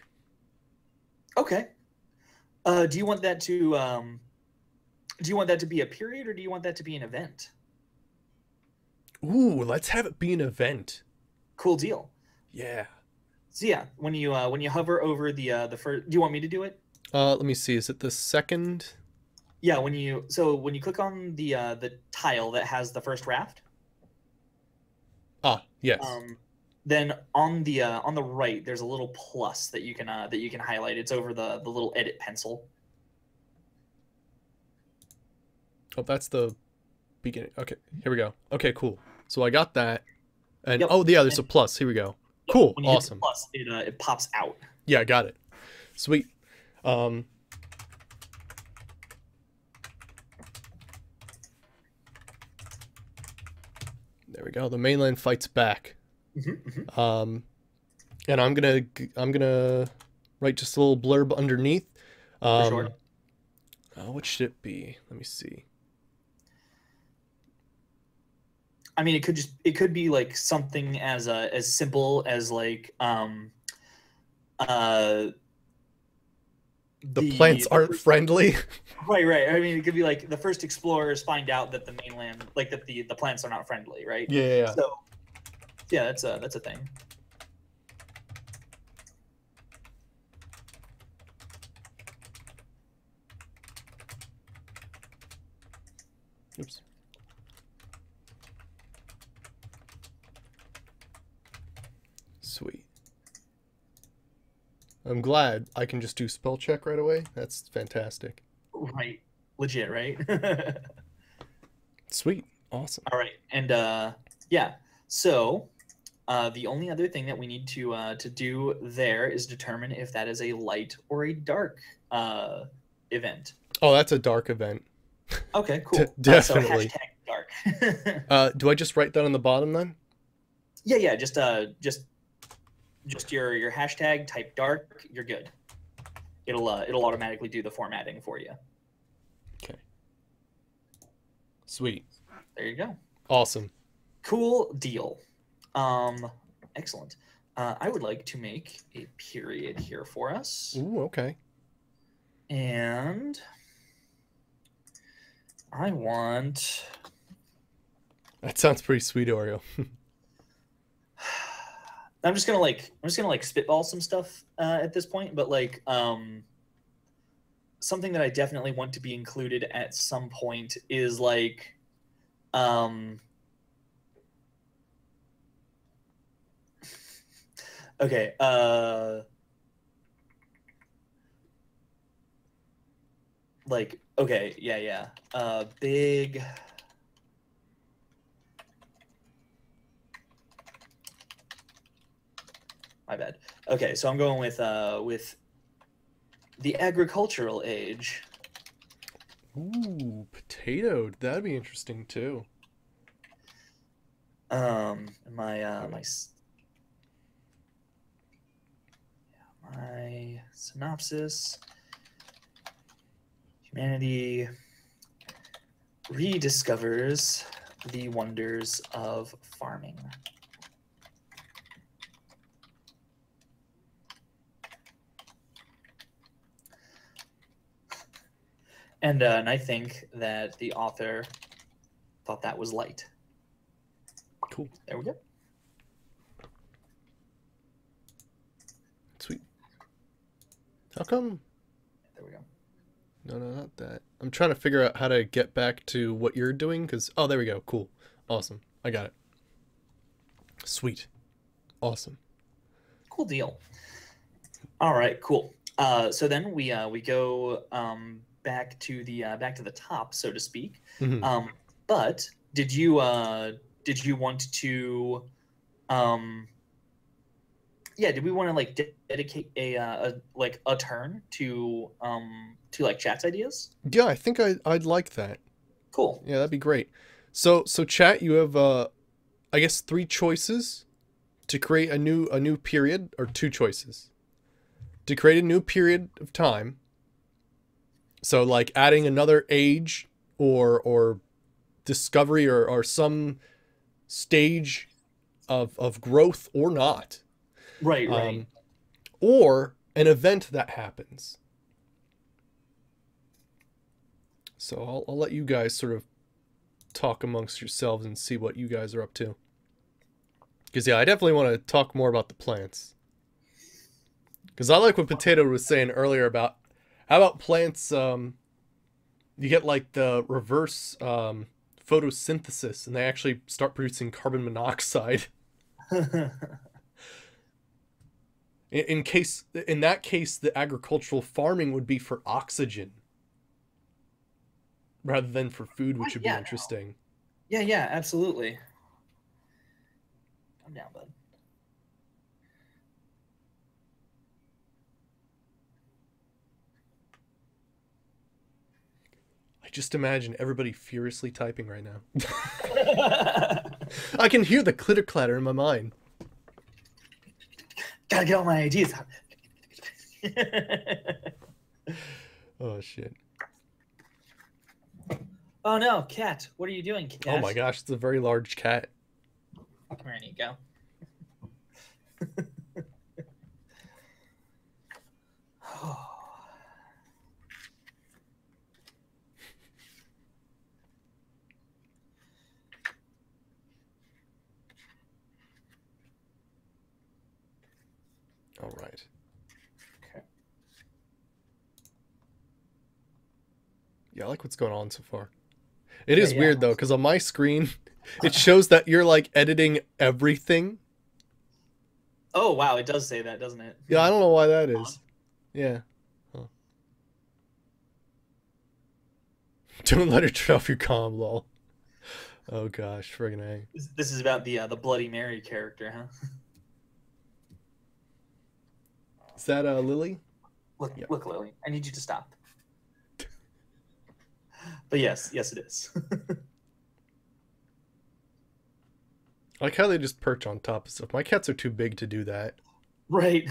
Okay. Do you want that to be a period, or do you want that to be an event? Ooh, let's have it be an event. Cool deal. Yeah. So yeah, when you hover over the first, do you want me to do it? Let me see. Is it the second? Yeah, when you click on the tile that has the first raft, Ah, yes. then on the right there's a little plus that you can highlight. It's over the little edit pencil. Oh, that's the beginning. Okay, here we go. Okay, cool. So I got that. And Yep. oh, yeah, there's a plus. Here we go. Cool. When you hit the Awesome. plus, it pops out. Yeah, I got it. Sweet. There we go. The mainland fights back. And I'm gonna write just a little blurb underneath. For sure. What should it be? Let me see. I mean, it could be like something as simple as like The plants aren't friendly. right. I mean, it could be like the first explorers find out that the mainland, like that the plants are not friendly, right? Yeah. So yeah, that's a thing. Oops. Sweet. I'm glad I can just do spell check right away. That's fantastic. Right. Legit, right? Sweet. Awesome. All right. And yeah. So the only other thing that we need to do there is determine if that is a light or a dark event. Oh, that's a dark event. Okay, cool. So Definitely. hashtag dark. Do I just write that on the bottom then? Yeah. Just your hashtag. Type dark. You're good. It'll automatically do the formatting for you. Okay. Sweet. There you go. Awesome. Cool deal. Excellent. I would like to make a period here for us. Ooh, okay. And I want. That sounds pretty sweet, Oreo. I'm just gonna spitball some stuff at this point, but something that I definitely want to be included at some point is okay, okay, yeah. Big. My bad. Okay, so I'm going with the agricultural age. Ooh, potato. That'd be interesting too. My synopsis. Humanity rediscovers the wonders of farming. And I think that the author thought that was light. Cool. There we go. Sweet. How come? There we go. No, not that. I'm trying to figure out how to get back to what you're doing because... Oh, there we go. Cool. Awesome. I got it. Sweet. Awesome. Cool deal. All right, cool. So then we go back to the top, so to speak. Mm-hmm. But did you want to did we want to dedicate a turn to chat's ideas? Yeah, I think I'd like that. Cool. Yeah, that'd be great. So chat, you have I guess 3 choices to create a new period, or 2 choices to create a new period of time. So like adding another age or discovery or some stage of growth or not. Right. Or an event that happens. So I'll let you guys sort of talk amongst yourselves and see what you guys are up to. Because yeah, I definitely want to talk more about the plants. Because I like what Potato was saying earlier about how about plants. You get like the reverse photosynthesis, and they actually start producing carbon monoxide. In that case, the agricultural farming would be for oxygen rather than for food, which would be interesting. No. Yeah, absolutely. I'm down, bud. I just imagine everybody furiously typing right now. I can hear the clitter clatter in my mind. Gotta get all my ideas out. Oh shit. Oh no, cat. What are you doing, cat? Oh my gosh, it's a very large cat. There you go. All right. Okay. Yeah, I like what's going on so far. It Yeah, is yeah. weird though, because on my screen, it shows that you're like editing everything. Oh wow, it does say that, doesn't it? Yeah, I don't know why that is. Yeah. Huh. Don't let her turn off your comm, lol. Oh gosh, friggin' A. This is about the Bloody Mary character, huh? Is that Lily? Look, Yep. look, Lily. I need you to stop. But yes, yes, it is. I like how they just perch on top of stuff. My cats are too big to do that. Right.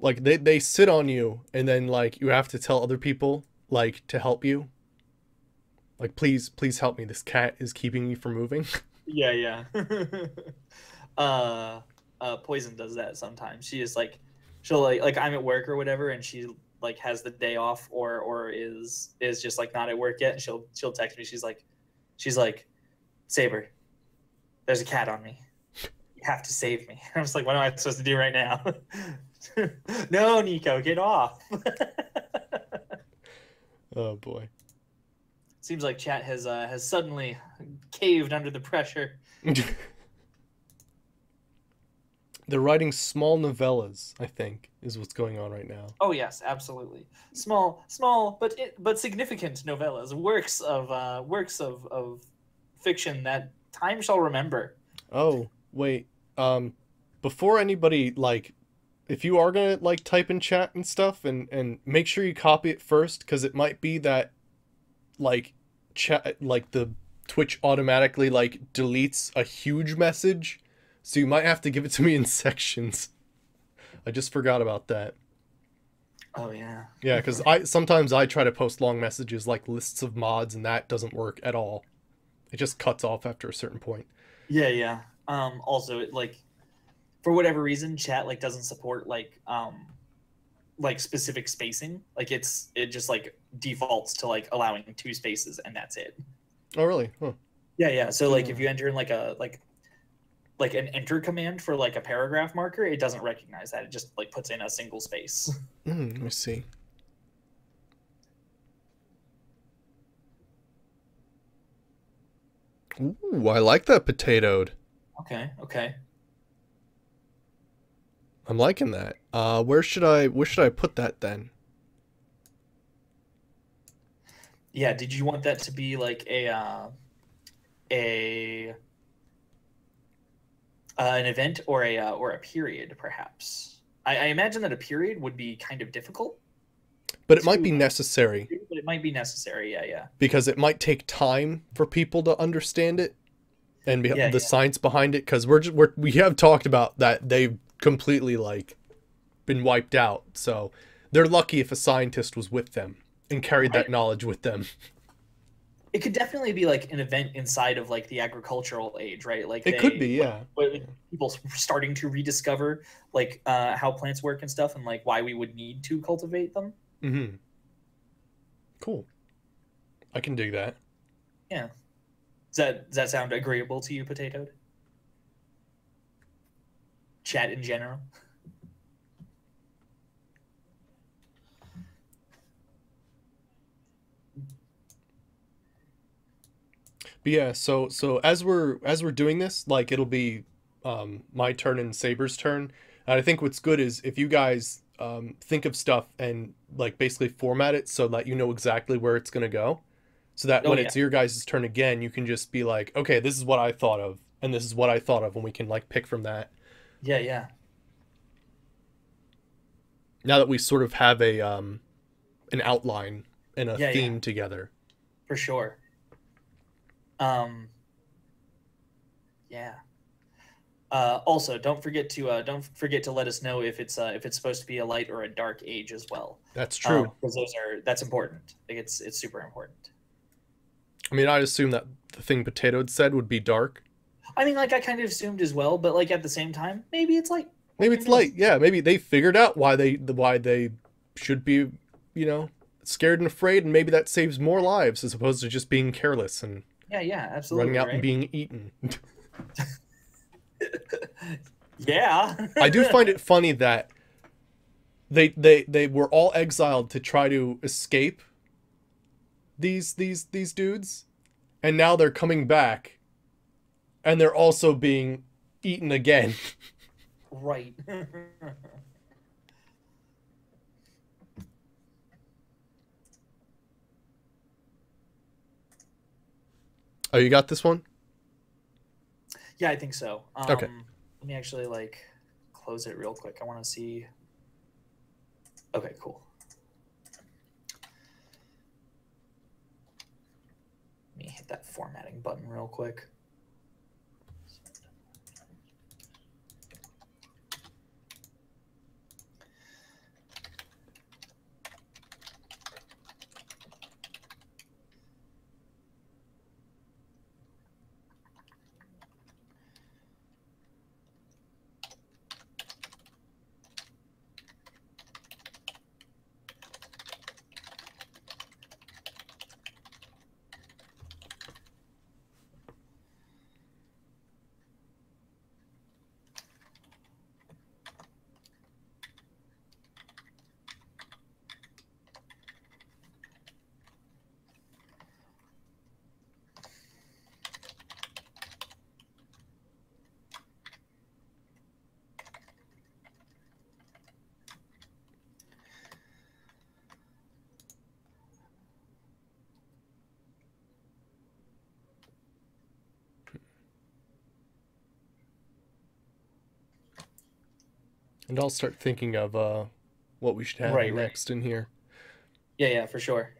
Like they sit on you and then like you have to tell other people like to help you. Like please help me. This cat is keeping me from moving. Yeah, yeah. uh, Poison does that sometimes. She is like, she'll like I'm at work or whatever, and she like has the day off or is just like not at work yet, and she'll text me. She's like, Saber, there's a cat on me. You have to save me. I'm just like, what am I supposed to do right now? No, Nico, get off. Oh boy. Seems like chat has suddenly caved under the pressure. They're writing small novellas, I think, is what's going on right now. Oh yes, absolutely. Small, but significant novellas, works of fiction that time shall remember. Oh, wait. Before anybody like if you are gonna like type in chat and stuff and make sure you copy it first, because it might be that like chat like the Twitch automatically like deletes a huge message. So you might have to give it to me in sections. I just forgot about that. Oh yeah. Yeah, because I sometimes I try to post long messages like lists of mods and that doesn't work at all. It just cuts off after a certain point. Yeah, yeah. Also, it like for whatever reason, chat like doesn't support like specific spacing. Like it just like defaults to like allowing 2 spaces and that's it. Oh really? Huh. Yeah, yeah. So like if you enter in like an enter command for like a paragraph marker, it doesn't recognize that. It just like puts in a single space. Let me see. Ooh, I like that potatoed. Okay, okay. I'm liking that. Where should I put that then? Yeah, did you want that to be like a an event or a period perhaps? I imagine that a period would be kind of difficult. But it might be necessary. But it might be necessary. Yeah, yeah. Because it might take time for people to understand it and the Yeah, science behind it. Because we have talked about that they've completely like been wiped out. So they're lucky if a scientist was with them and carried that knowledge with them. It could definitely be like an event inside of like the agricultural age, right? Like It could be, yeah. People starting to rediscover like how plants work and stuff, and like why we would need to cultivate them. Mm-hmm. Cool. I can dig that. Yeah. Does that sound agreeable to you, Potatoed? Chat in general. But yeah, so as we're doing this, like it'll be my turn and Saber's turn. And I think what's good is if you guys think of stuff and like basically format it so that you know exactly where it's gonna go. So that when it's your guys' turn again, you can just be like, okay, this is what I thought of, and this is what I thought of, and we can like pick from that. Yeah, yeah. Now that we sort of have a an outline and a theme together. For sure. Yeah. Also, don't forget to let us know if it's supposed to be a light or a dark age as well. That's true. Because that's important. Like it's super important. I mean, I'd assume that the thing Potatoed said would be dark. I mean, like I kind of assumed as well, but like at the same time, maybe it's light. Maybe it's light. Yeah, maybe they figured out why they should be, you know, scared and afraid, and maybe that saves more lives as opposed to just being careless and yeah, absolutely running out and being eaten. Yeah. I do find it funny that they were all exiled to try to escape these dudes, and now they're coming back, and they're also being eaten again. Right. Oh, you got this one? Yeah, I think so. Okay. Let me actually like close it real quick. I want to see. Okay, cool. Let me hit that formatting button real quick. And I'll start thinking of what we should have Right, right. next in here. Yeah, yeah, for sure.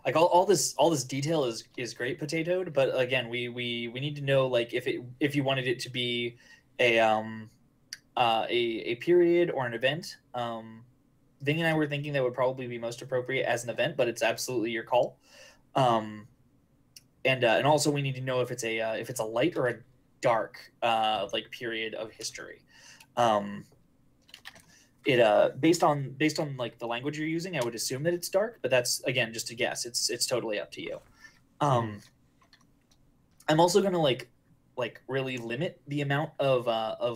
Like all this detail is great potatoed, but again, we need to know like if you wanted it to be a a period or an event. Ving and I were thinking that would probably be most appropriate as an event, but it's absolutely your call. Um, and also we need to know if it's a light or a dark like period of history. Um, it based on like the language you're using, I would assume that it's dark, but that's again just a guess. It's totally up to you. Mm-hmm. I'm also gonna like really limit the amount of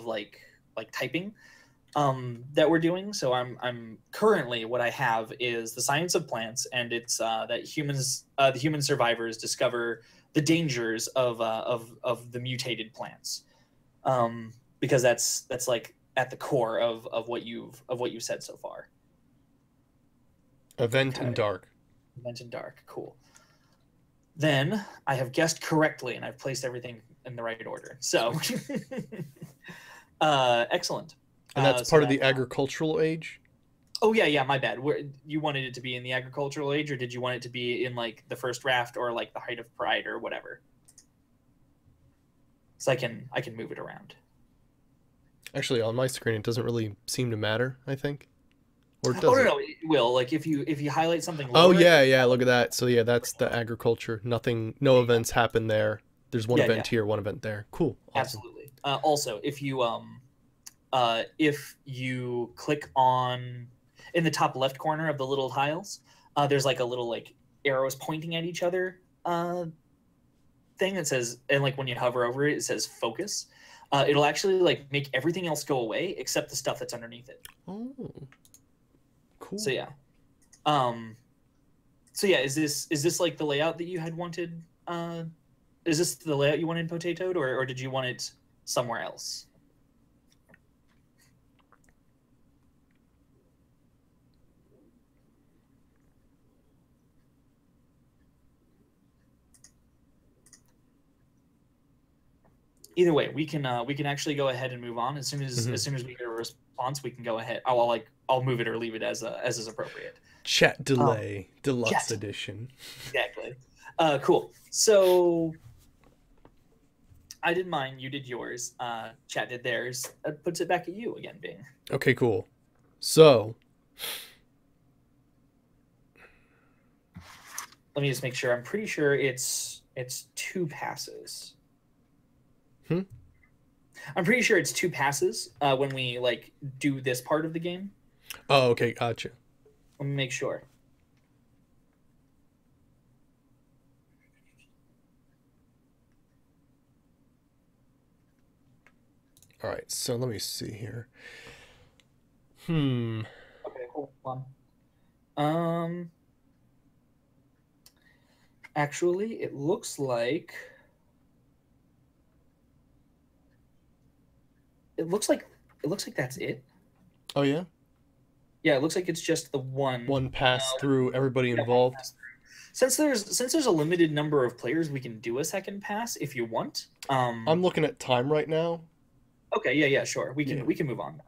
like typing that we're doing. So I'm currently what I have is the science of plants, and it's that the human survivors discover the dangers of the mutated plants, because that's like at the core of what you've said so far. Event Okay, in dark. mentioned dark, cool. Then I have guessed correctly, and I've placed everything in the right order. So, excellent. And that's So part of the then, agricultural age? oh yeah, yeah, my bad. You wanted it to be in the agricultural age, or did you want it to be in like the first draft, or like the height of pride, or whatever? So I can move it around. Actually, on my screen, it doesn't really seem to matter, I think. Or Oh does no, it? no, it will. Like if you highlight something Oh, lower, yeah, it yeah, look will at that. So, yeah, that's the highlight. agriculture. Nothing, no Yeah, events happen there. There's one yeah, yeah, event here, one event there. Cool. Awesome. absolutely. Also, if you click on in the top left corner of the little tiles, there's like a little like arrows pointing at each other thing that says, and like when you hover over it, it says focus. It'll actually like make everything else go away except the stuff that's underneath it. Oh, So cool. yeah. Um, so yeah, is this like the layout that you had wanted? Is this the layout you wanted potatoed, or did you want it somewhere else? Either way, we can actually go ahead and move on as soon as Hmm. as soon as we get a response. We can go ahead. I'll move it or leave it as is appropriate. Chat Um, delay, deluxe chat edition. exactly. Cool. So I did mine. You did yours. Chat did theirs. That puts it back at you again, Bing. Okay, cool. So, Let me just make sure. I'm pretty sure it's two passes. hmm? I'm pretty sure it's two passes when we like do this part of the game. Oh, okay, gotcha. Let me make sure. All right, so let me see here. Hmm. Okay, hold on. Um, Actually, it looks like it looks like that's it. Oh yeah. Yeah, it looks like it's just the one. One pass through everybody Yeah, one involved. pass through. Since there's a limited number of players, we can do a second pass if you want. I'm looking at time right now. Okay, yeah, sure. We Yeah. can we can move on.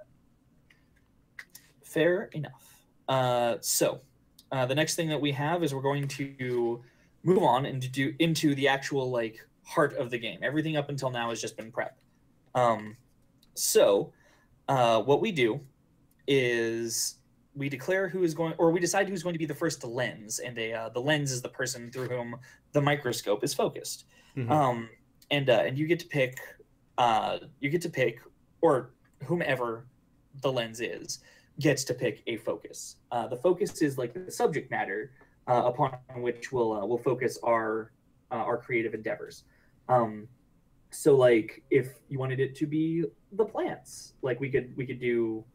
Fair enough. The next thing that we have is we're going to move on and to do into the actual like heart of the game. Everything up until now has just been prep. Um, so what we do is we declare who is going, or we decide who's going to be the first lens, and the lens is the person through whom the microscope is focused. Hmm. And you get to pick, or whomever the lens is gets to pick a focus. The focus is like the subject matter upon which we'll focus our creative endeavors. Um, so like if you wanted it to be the plants, like we could do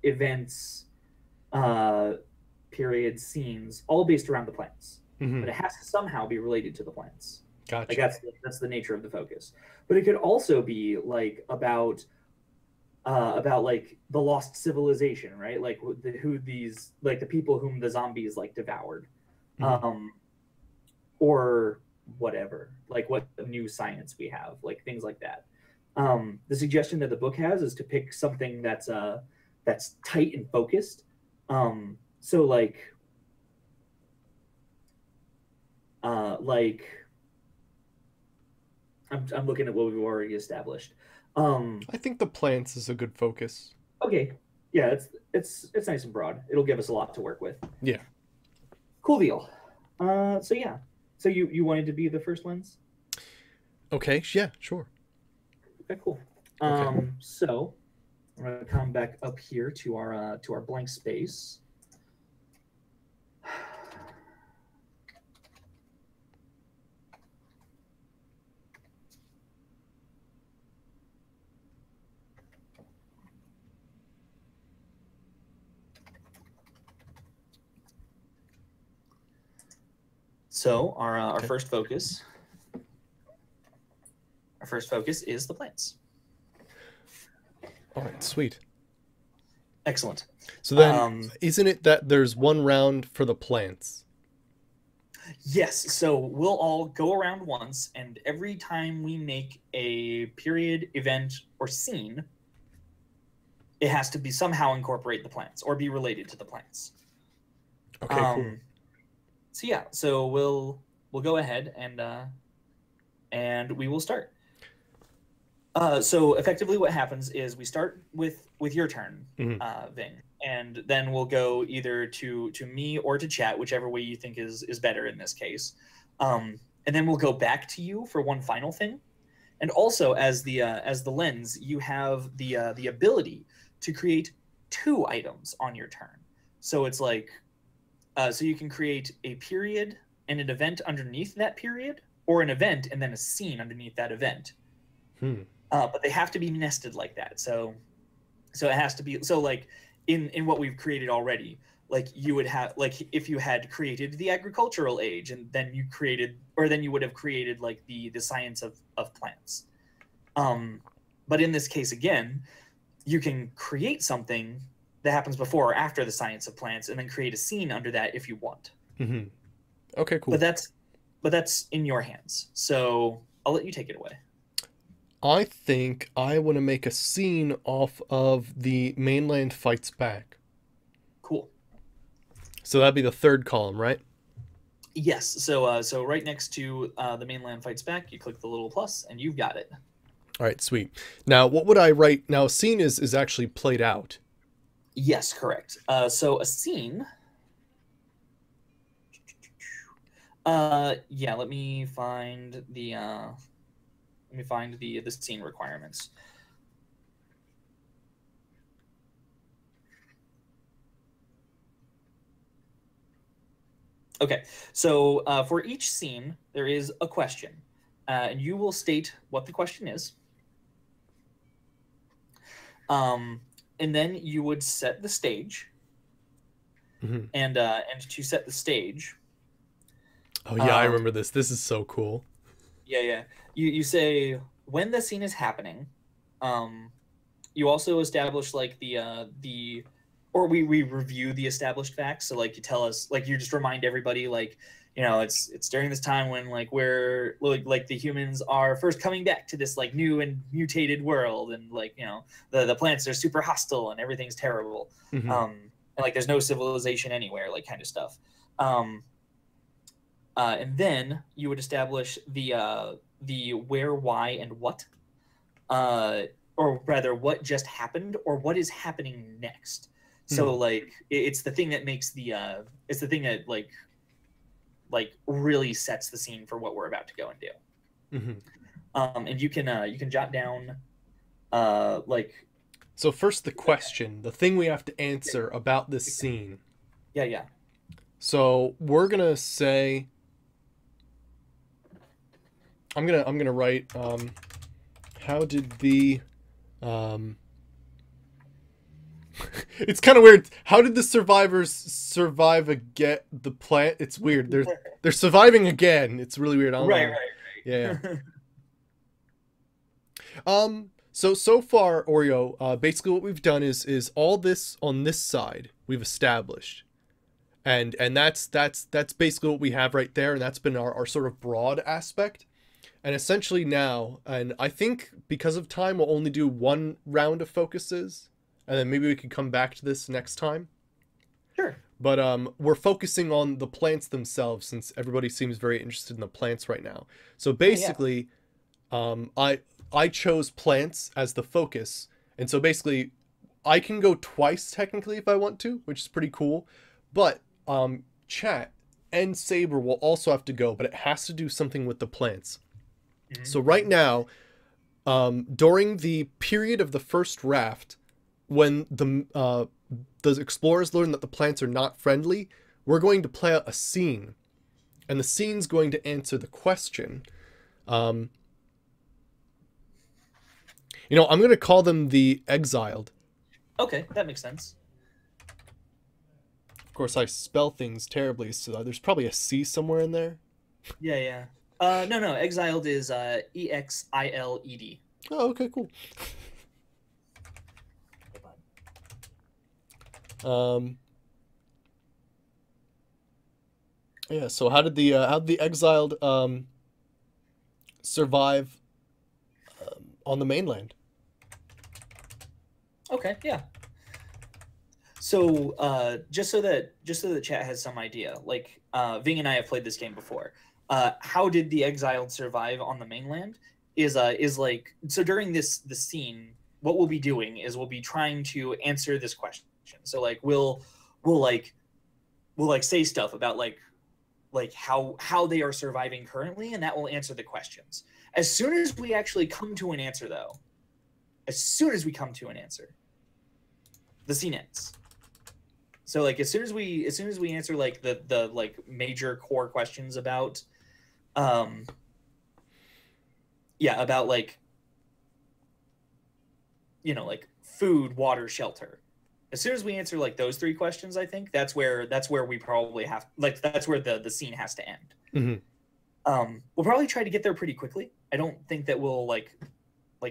events, uh, periods, scenes, all based around the plants. Hmm. But it has to somehow be related to the plants. Like Gotcha. that's the nature of the focus. But it could also be like about like the lost civilization, right? Like who these like the people whom the zombies like devoured, Hmm. um, or whatever, like what new science we have, like things like that. The suggestion that the book has is to pick something that's tight and focused. So like I'm looking at what we've already established. Um, I think the plants is a good focus. okay, yeah, it's nice and broad. It'll give us a lot to work with. Yeah. Cool deal. So yeah, so you wanted to be the first lens? Okay. Yeah. Sure. Okay, cool. Okay. So I'm gonna come back up here to our blank space. So Okay. our first focus is the plants. All right. Sweet. Excellent. So then, Um, isn't it that there's one round for the plants? yes. So we'll all go around once, and every time we make a period, event, or scene, it has to be somehow incorporate the plants or be related to the plants. Okay. Cool. Um, so yeah. So we'll go ahead and we will start. So effectively, what happens is we start with your turn, Hmm. Ving, and then we'll go either to me or to chat, whichever way you think is better in this case. And then we'll go back to you for one final thing. And also, as the lens, you have the ability to create two items on your turn. So it's like so you can create a period and an event underneath that period, or an event and then a scene underneath that event. Hmm. But they have to be nested like that. So it has to be so like in what we've created already. Like you would have like if you had created the agricultural age, and then you created, or then you would have created like the science of plants. Um, but in this case, again, you can create something that happens before or after the science of plants, and then create a scene under that if you want. Hmm. Okay. But Cool. that's in your hands. So I'll let you take it away. I think I want to make a scene off of the mainland fights back. Cool. So that'd be the third column, right? Yes. So right next to the mainland fights back, you click the little plus, and you've got it. All right, sweet. Now, what would I write? Now, a scene is actually played out. Yes, correct. So a scene. Yeah. Let me find the scene requirements. Okay. So for each scene, there is a question, and you will state what the question is. Um, And then you would set the stage, Mhm. and to set the stage, Oh yeah, I um, remember this. This is so cool. yeah, you say when the scene is happening. Um, you also establish like the or we review the established facts. So like you tell us, like you just remind everybody, like, it's during this time when like we're like the humans are first coming back to this like new and mutated world, and like the plants are super hostile and everything's terrible. Hmm. And like there's no civilization anywhere, like kind of stuff. um and then you would establish the where, why, and what, uh, or rather, what just happened or what is happening next. So Hmm. like it's the thing that makes it's the thing that like really sets the scene for what we're about to go and do. Hmm. And you can jot down like So first the question, the thing we have to answer about this scene. yeah. So we're gonna say, I'm gonna write, how did the, um, it's kind of weird. How did the survivors survive again? The plant. It's weird. They're surviving again. It's really weird. I don't Right, know. Yeah. right. So far, Oreo. Basically, what we've done is all this on this side we've established, and that's basically what we have right there, and that's been our sort of broad aspect. And essentially now, and I think because of time, we'll only do one round of focuses, and then maybe we can come back to this next time. Sure. But we're focusing on the plants themselves since everybody seems very interested in the plants right now. So Yeah. basically, I chose plants as the focus, and so basically, I can go twice technically if I want to, which is pretty cool. But chat and Saber will also have to go, but it has to do something with the plants. So right Hmm. now, during the period of the first raft, when the explorers learn that the plants are not friendly, we're going to play out a scene, and the scene's going to answer the question. Um, I'm going to call them the exiled. Okay, that makes sense. Of course, I spell things terribly, so there's probably a C somewhere in there. Yeah. No, exiled is exiled. Oh, okay, cool. Um, yeah. So how did the exiled survive on the mainland? Okay, yeah. So just so the chat has some idea, like Ving and I have played this game before. How did the exiled survive on the mainland? Is like, so during the scene, what we'll be doing is we'll be trying to answer this question. So like we'll like we'll like say stuff about like how they are surviving currently, and that will answer the questions. As soon as we actually come to an answer, though, as soon as we come to an answer, the scene ends. So like as soon as we answer like the like major core questions about um yeah, about like like food, water, shelter. As soon as we answer like those three questions, I think that's where we probably have, like, that's where the scene has to end. Hmm. We'll probably try to get there pretty quickly. I don't think that we'll like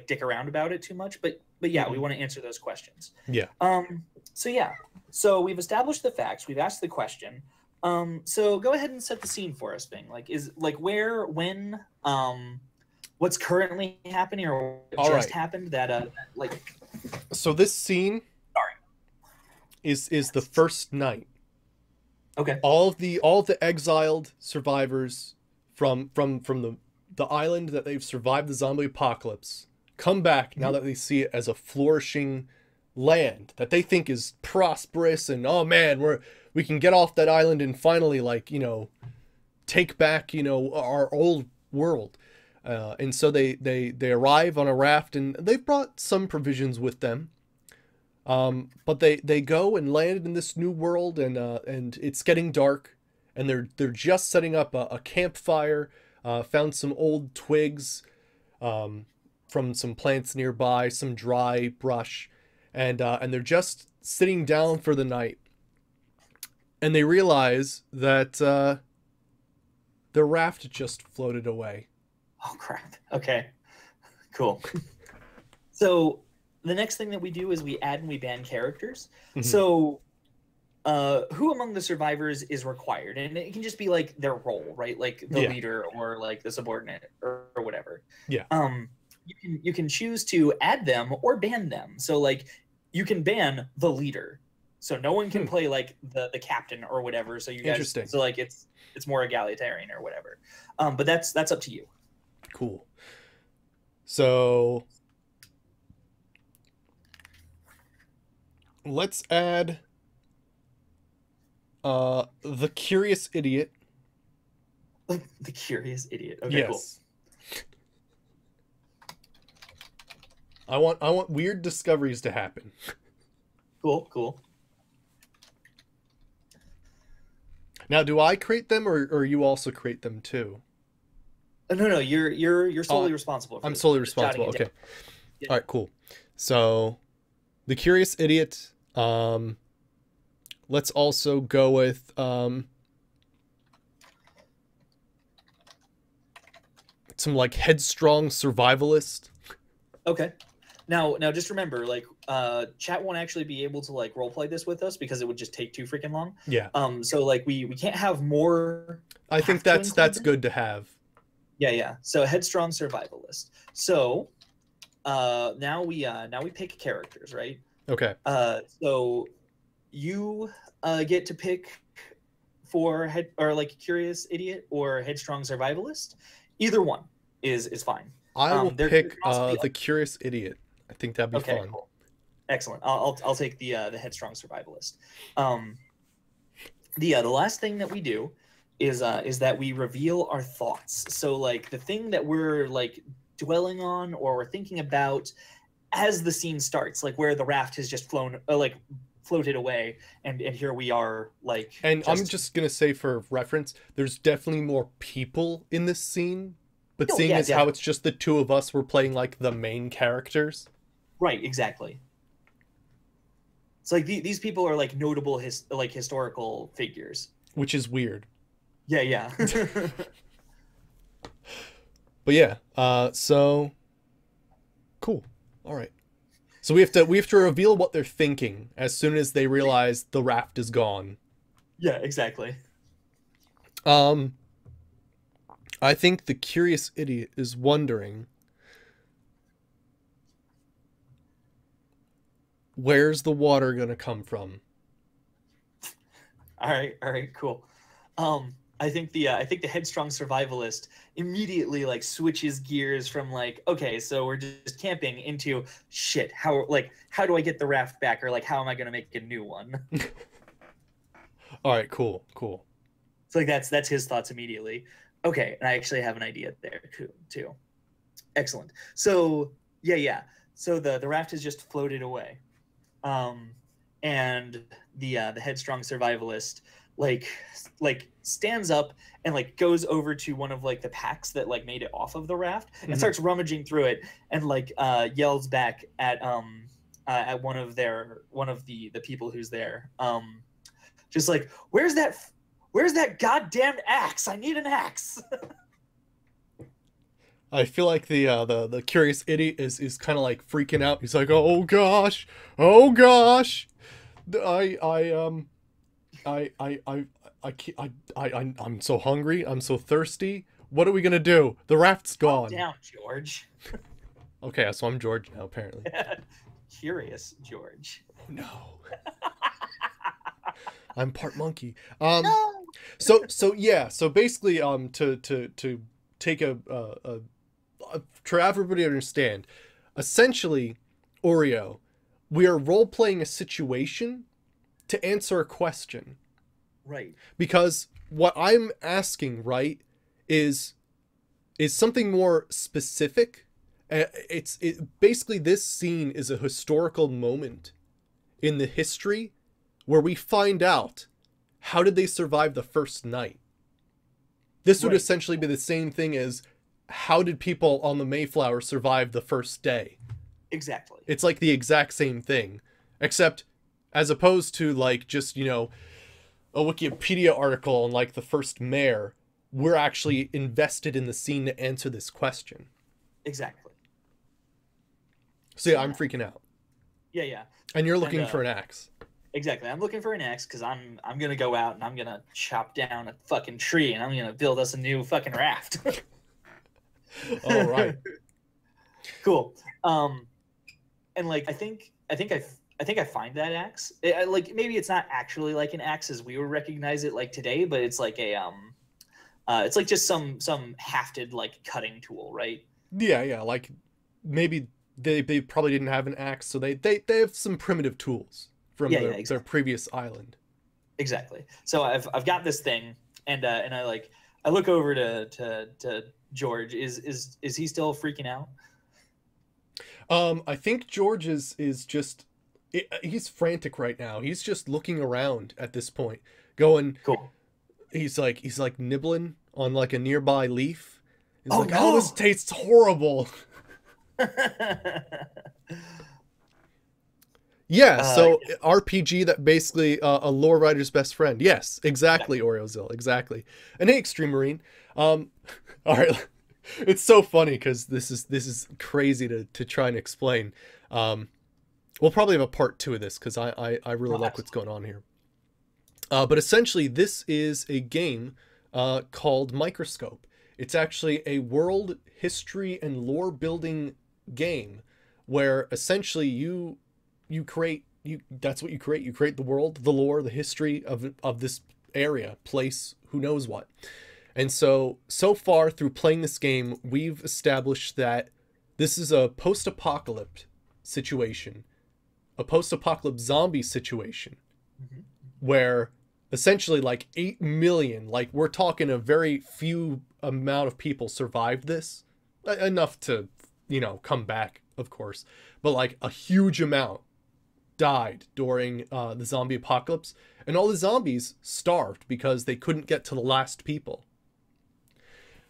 dick around about it too much, but yeah, we Hmm. want to answer those questions. Yeah. So yeah, so we've established the facts, we've asked the question. So go ahead and set the scene for us, Bing. Like, is like where, when, what's currently happening or what All just right. happened that like So this scene sorry. is the first night. Okay. All of the exiled survivors from the island that they've survived the zombie apocalypse come back now Mhm. that they see it as a flourishing land that they think is prosperous, and oh man, we can get off that island and finally, like, take back, our old world. And so they arrive on a raft, and they've brought some provisions with them. But they go and land in this new world, and it's getting dark, and they're just setting up a campfire. Found some old twigs, um, from some plants nearby, some dry brush, and they're just sitting down for the night, and they realize that the raft just floated away. Oh crap. Okay. Cool. So the next thing that we do is we add and we ban characters. Mhm. So who among the survivors is required? And it can just be like their role, right? Like the Yeah. leader or like the subordinate or whatever. Yeah. You can choose to add them or ban them. So like you can ban the leader. So no one can play like the captain or whatever. So you guys Interesting. so like it's more egalitarian or whatever. But that's up to you. Cool. So let's add the curious idiot. The curious idiot. Okay, cool. Yes. I want weird discoveries to happen. Cool. Now, do I create them or you also create them too? No, you're solely responsible for I'm this. solely Just jotting responsible. it Okay. down. Yeah. All right, cool. So, the curious idiot, let's also go with some like headstrong survivalist. Okay. Now just remember, like, chat won't actually be able to like role play this with us because it would just take too freaking long. Yeah. So like we can't have more. I think that's good to have. Yeah. So headstrong survivalist. So now we pick characters, right? Okay. So you get to pick for head or like curious idiot or headstrong survivalist. Either one is fine. I will there pick can also be the curious idiot. I think that'd be fun. Cool. Excellent. I'll take the headstrong survivalist. The last thing that we do is that we reveal our thoughts. So like the thing that we're like dwelling on or we're thinking about as the scene starts, like where the raft has just floated away, and here we are like. And I'm just gonna say for reference, there's definitely more people in this scene, but seeing as how it's just the two of us, we're playing like the main characters. Right, exactly. It's like these people are like notable historical figures, which is weird. Yeah. But yeah, so cool. All right. So we have to reveal what they're thinking as soon as they realize the raft is gone. Yeah, exactly. I think the curious idiot is wondering, where's the water gonna come from? All right, cool. I think the headstrong survivalist immediately like switches gears from like, okay, so we're just camping into shit. How do I get the raft back, or like how am I gonna make a new one? All right, cool. It's like that's his thoughts immediately. Okay, and I actually have an idea there too. Excellent. So yeah. So the raft has just floated away, and the headstrong survivalist like stands up and like goes over to one of like the packs that like made it off of the raft and starts rummaging through it and like yells back at one of the people who's there, just like, where's that goddamn axe? I need an axe. I feel like the curious idiot is kind of like freaking out. He's like, oh gosh, I'm so hungry. I'm so thirsty. What are we gonna do? The raft's gone. Calm down, George. Okay, so I'm George now, apparently. Curious George. No. I'm part monkey. No. So yeah. So basically, to take for everybody to understand, essentially, Oreo, we are role playing a situation to answer a question. Right. Because what I'm asking, right, is something more specific. Basically this scene is a historical moment in the history where we find out how did they survive the first night. This would essentially be the same thing as how did people on the Mayflower survive the first day. Exactly. It's like the exact same thing, except as opposed to like just, you know, a Wikipedia article on like the first mayor, we're actually invested in the scene to answer this question. Exactly. So So yeah, I'm yeah. freaking out. Yeah, yeah. And you're And looking for an axe. exactly. I'm looking for an axe because I'm gonna go out and I'm gonna chop down a fucking tree and I'm gonna build us a new fucking raft. All right. Cool. And like I think I find that axe. Like maybe it's not actually like an axe as we would recognize it like today, but it's like a it's like just some hafted like cutting tool, right? Yeah, yeah. Like maybe they probably didn't have an axe, so they have some primitive tools from Yeah, yeah, their exactly. previous island. Exactly. So I've got this thing, and I look over to George. Is he still freaking out? I think George is just he's frantic right now. He's just looking around at this point, going. Cool. He's like nibbling on like a nearby leaf. He's Oh like, "Oh, this no. tastes horrible." Yeah, so Yeah, RPG that basically a lore writer's best friend. Yes, exactly, exactly. Oreozil, exactly. And hey, Extreme Marine. All right, it's so funny because this is crazy to try and explain. Um, we'll probably have a part 2 of this because I really No, like what's absolutely. going on here. But essentially, this is a game called Microscope. It's actually a world history and lore building game where essentially you create you that's what you create. You create the world, the lore, the history of this area, place, who knows what. And so far through playing this game, we've established that this is a post-apocalypse situation, a post-apocalypse zombie situation Mhm. where essentially like 8 million, like we're talking a very few amount of people survived this, enough to, you know, come back, of course, but like a huge amount died during the zombie apocalypse, and all the zombies starved because they couldn't get to the last people.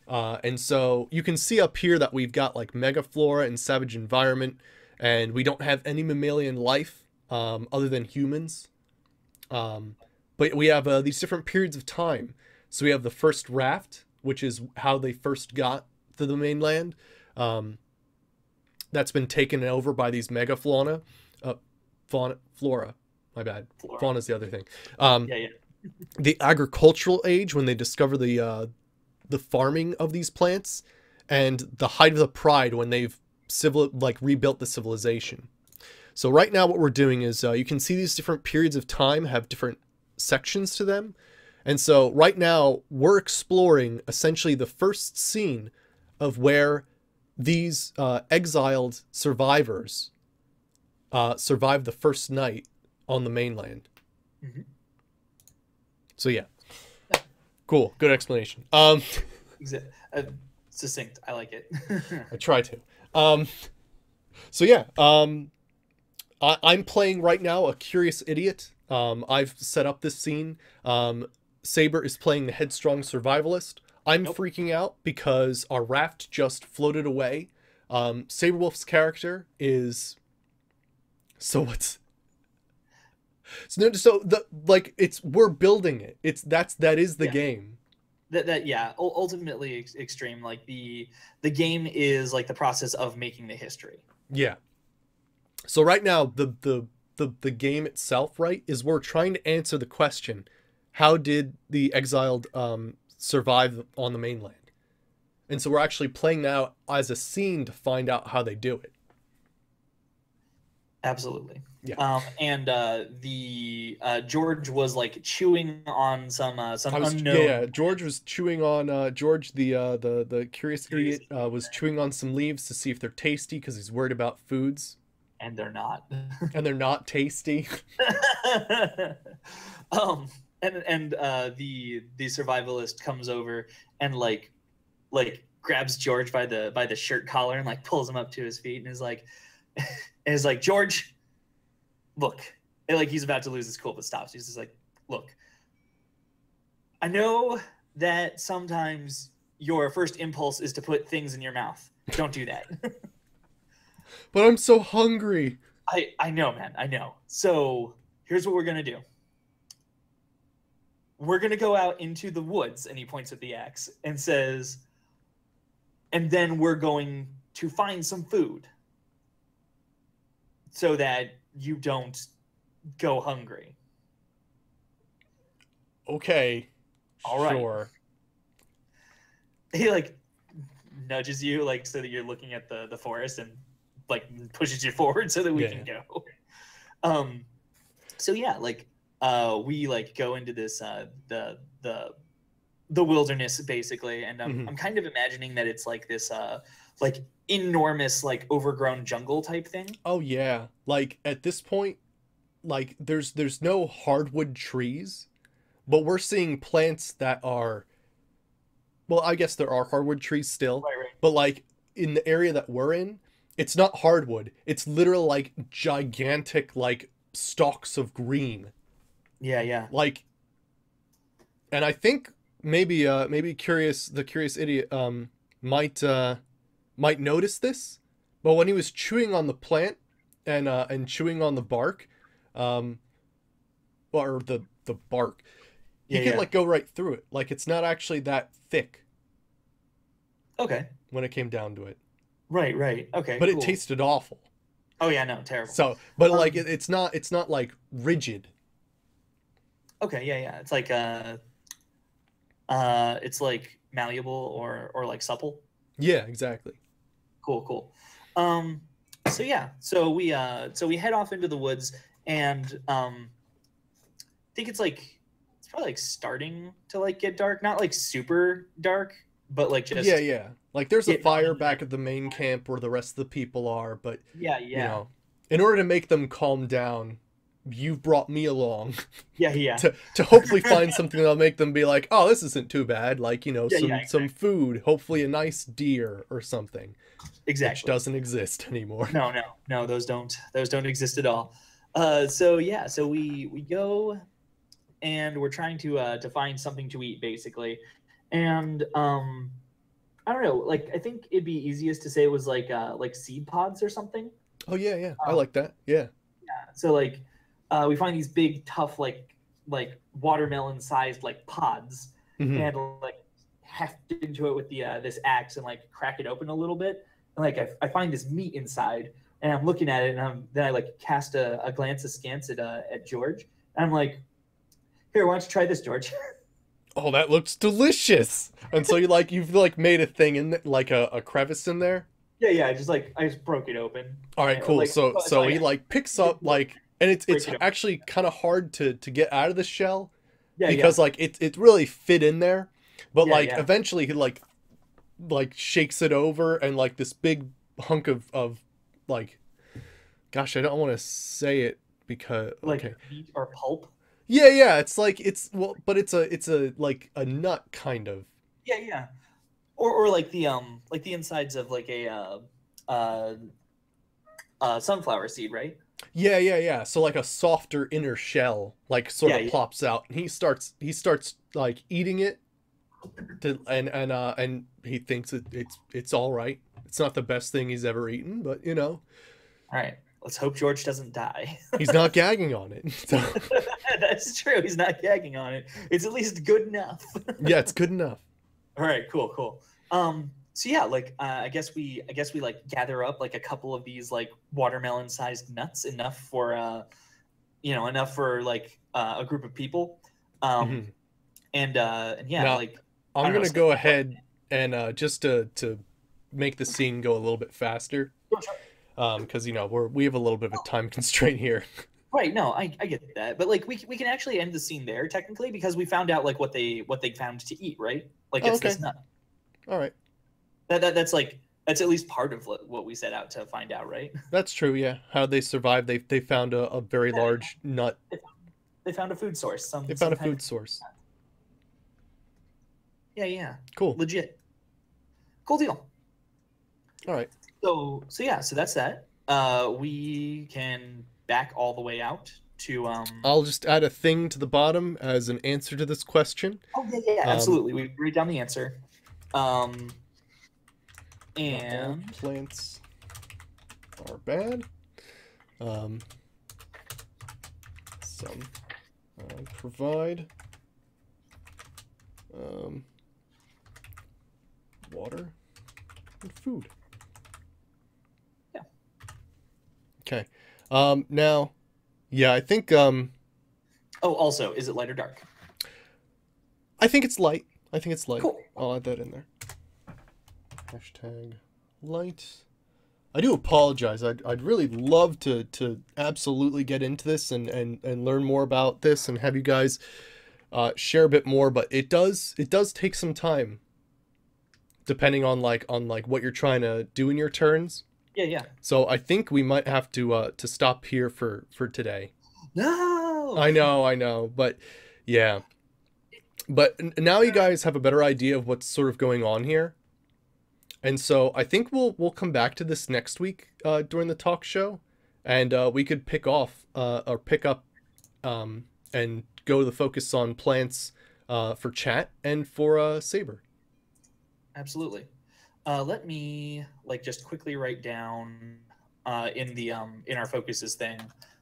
And so you can see up here that we've got like megaflora and savage environment, and we don't have any mammalian life other than humans. Um, but we have these different periods of time. So we have the first raft, which is how they first got to the mainland. Um, that's been taken over by these megafauna, flora. My bad. Flora. Fauna is the other thing. Um, Yeah, yeah. the agricultural age, when they discover the farming of these plants, and the height of the pride when they've rebuilt the civilization. So right now what we're doing is you can see these different periods of time have different sections to them. And so right now we're exploring essentially the first scene of where these exiled survivors survived the first night on the mainland. Mhm. So yeah, cool, good explanation. Uh, succinct. I like it. I try to. Um, so yeah, I'm playing right now a curious idiot. I've set up this scene. Saber is playing the headstrong survivalist. I'm Nope. freaking out because our raft just floated away. Saberwolf's character is so what's so no, so the like it's we're building it. That is the Yeah. game. That yeah. Ultimately, extreme. Like the game is like the process of making the history. Yeah. So right now the game itself, right, is we're trying to answer the question, how did the exiled survive on the mainland? And so we're actually playing now as a scene to find out how they do it. Absolutely. Yeah. And the George was like chewing on some Yeah, unknown George was chewing on George the curious curious, idiot was chewing on some leaves to see if they're tasty because he's worried about foods, and they're not. and they're not tasty. um, and the survivalist comes over and like grabs George by the shirt collar and like pulls him up to his feet and is like George, look, and like he's about to lose his cool but stops. He's just like, look, I know that sometimes your first impulse is to put things in your mouth. Don't do that. But I'm so hungry. I know, man. I know. So here's what we're gonna do. We're gonna go out into the woods, and he points at the axe and says, and then we're going to find some food so that you don't go hungry. Okay. All right. Sure. He like nudges you like so that you're looking at the forest and like pushes you forward so that we can go. So yeah, like we like go into this the wilderness basically, and I'm kind of imagining that it's like this like enormous like overgrown jungle type thing. Oh yeah. Like at this point, like there's no hardwood trees, but we're seeing plants that are, well, I guess there are hardwood trees still, Right. but like in the area that we're in, it's not hardwood. It's literal like gigantic like stalks of green. Yeah. Like, and I think maybe the curious idiot might notice this, but when he was chewing on the plant and chewing on the bark, um or the bark, he could Yeah. like go right through it. Like it's not actually that thick Okay. when it came down to it. Right. Okay. But Cool. it tasted awful. Oh yeah, no, terrible. So, but like it's not like rigid. Okay, yeah. It's like malleable or like supple. Yeah, exactly. Cool. Um, so yeah, so we head off into the woods, and I think it's probably like starting to like get dark, not like super dark, but like just Yeah. Like there's a getting fire on back there. at the main camp where the rest of the people are, but Yeah, you know, in order to make them calm down, you've brought me along yeah. to hopefully find something that'll make them be like, "Oh, this isn't too bad." Like, you know, Yeah, some food, hopefully a nice deer or something, which exactly. doesn't exist anymore. No, those don't exist at all. So yeah, so we go and we're trying to find something to eat basically, and I don't know, like I think it'd be easiest to say it was like seed pods or something. Oh yeah. I Um, like that. Yeah. yeah, so like we find these big tough like watermelon sized like pods, Hmm. and like heft into it with the this axe and like crack it open a little bit, and like I find this meat inside, and I'm looking at it, and then I like cast a glance askance at George, and I'm like, here, why don't you try this, George? Oh, that looks delicious. And so you've like made a thing in like a crevice in there. Yeah, I just broke it open, All right, and, cool. like So he like picks up like, and it's break it open. actually kind of hard to get out of the shell Yeah, because like it really fit in there, but like yeah. eventually he like shakes it over and like this big hunk of like, gosh, I don't want to say it because Like okay. meat or pulp. Yeah, it's like it's well, but it's a like a nut kind of. Yeah. Or like the insides of like a uh sunflower seed, right? Yeah. So like a softer inner shell like sort of Yeah. plops out and he starts like eating it to and he thinks it's all right. It's not the best thing he's ever eaten, but you know, All right. Let's hope George doesn't die. he's not gagging on it. So That's true. He's not gagging on it. It's at least good enough. yeah, it's good enough. All right, cool. So yeah, like I guess we like gather up like a couple of these like watermelon sized nuts, enough for enough for like a group of people. Um Hmm. and yeah, Now like I I'm don't know, gonna some go people. ahead and just to make the scene go a little bit faster, Sure. because you know we have a little bit of a time constraint here. Right, no, I get that. But like we can actually end the scene there technically because we found out like what they found to eat, right? Like Oh, it's okay. this nut. All right. That's like that's at least part of what we set out to find out, right? That's true, yeah. How they survived, they found a very Yeah, large nut. they found a food source, They some found a kind of food source. yeah, Cool. legit, cool deal. All right. So yeah, so that's that. We can back all the way out to I'll just add a thing to the bottom as an answer to this question. oh yeah, Um, absolutely. We write down the answer. Um, not all and plants are bad. Some provide water and food. Yeah. Okay. Now, yeah, I think Oh, also, is it light or dark? I think it's light. I think it's light. Cool. I'll add that in there. Hashtag light. I do apologize. I'd really love to absolutely get into this and learn more about this and have you guys share a bit more, but it does take some time depending on like what you're trying to do in your turns. Yeah, yeah. So I think we might have to stop here for today. No. I know, but yeah. But now you guys have a better idea of what's sort of going on here. And so I think we'll come back to this next week during the talk show, and we could pick off or pick up and go to the focus on plants for chat and for Saber. Absolutely. Let me like just quickly write down in the in our focuses thing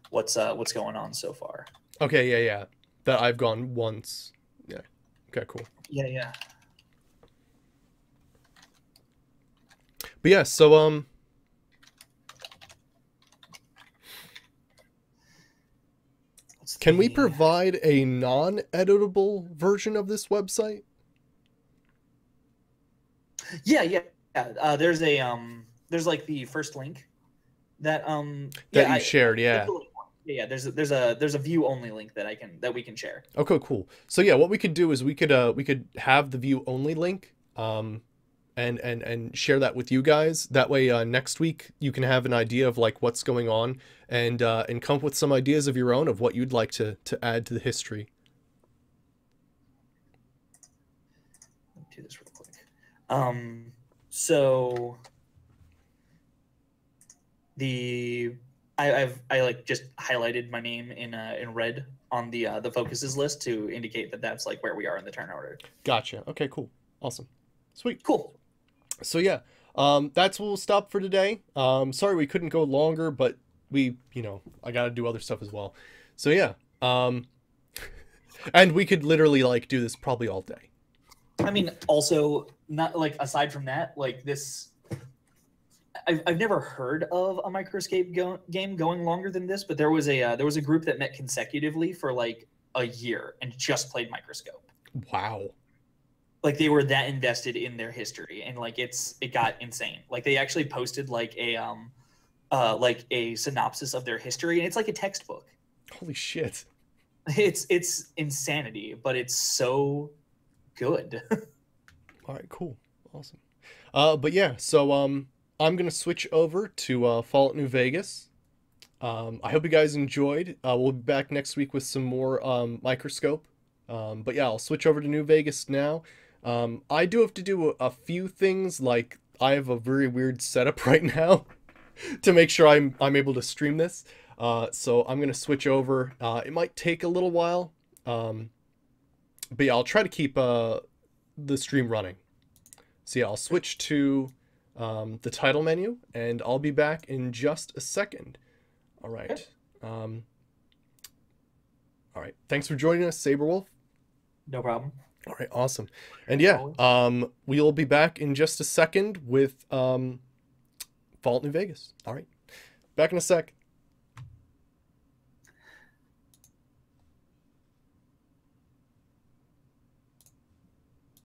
what's going on so far. Okay, yeah. That I've gone once. Yeah. Okay, cool. Yeah. But yeah, so can we provide a non-editable version of this website? Yeah. There's a there's like the first link that that you shared, yeah. Yeah, there's a view only link that we can share. Okay, cool. So yeah, what we could do is we could have the view only link and share that with you guys. That way next week you can have an idea of like what's going on and come up with some ideas of your own of what you'd like to add to the history. Let me do this real quick. So I like just highlighted my name in red on the focuses list to indicate that that's like where we are in the turn order. Gotcha. Okay, cool. Awesome. Sweet. Cool. So yeah, that's where we'll stop for today. Sorry we couldn't go longer, but we, I got to do other stuff as well. So yeah, and we could literally like do this probably all day. I mean, also not like aside from that, like this, I've never heard of a Microscope game going longer than this, but there was a group that met consecutively for like a year and just played Microscope. Wow. Like they were that invested in their history, and like it got insane. Like they actually posted like a synopsis of their history, and it's like a textbook. Holy shit. It's insanity, but it's so good. All right, cool. Awesome. But yeah, so I'm going to switch over to Fallout New Vegas. I hope you guys enjoyed. We'll be back next week with some more Microscope. But yeah, I'll switch over to New Vegas now. I do have to do a few things, like I have a very weird setup right now to make sure I'm able to stream this. So I'm going to switch over. It might take a little while. But yeah, I'll try to keep the stream running. So yeah, I'll switch to the title menu, and I'll be back in just a second. All right. Okay. All right. Thanks for joining us, Saberwolf. No problem. All right, awesome. And yeah, we'll be back in just a second with Fallout New Vegas. All right. Back in a sec.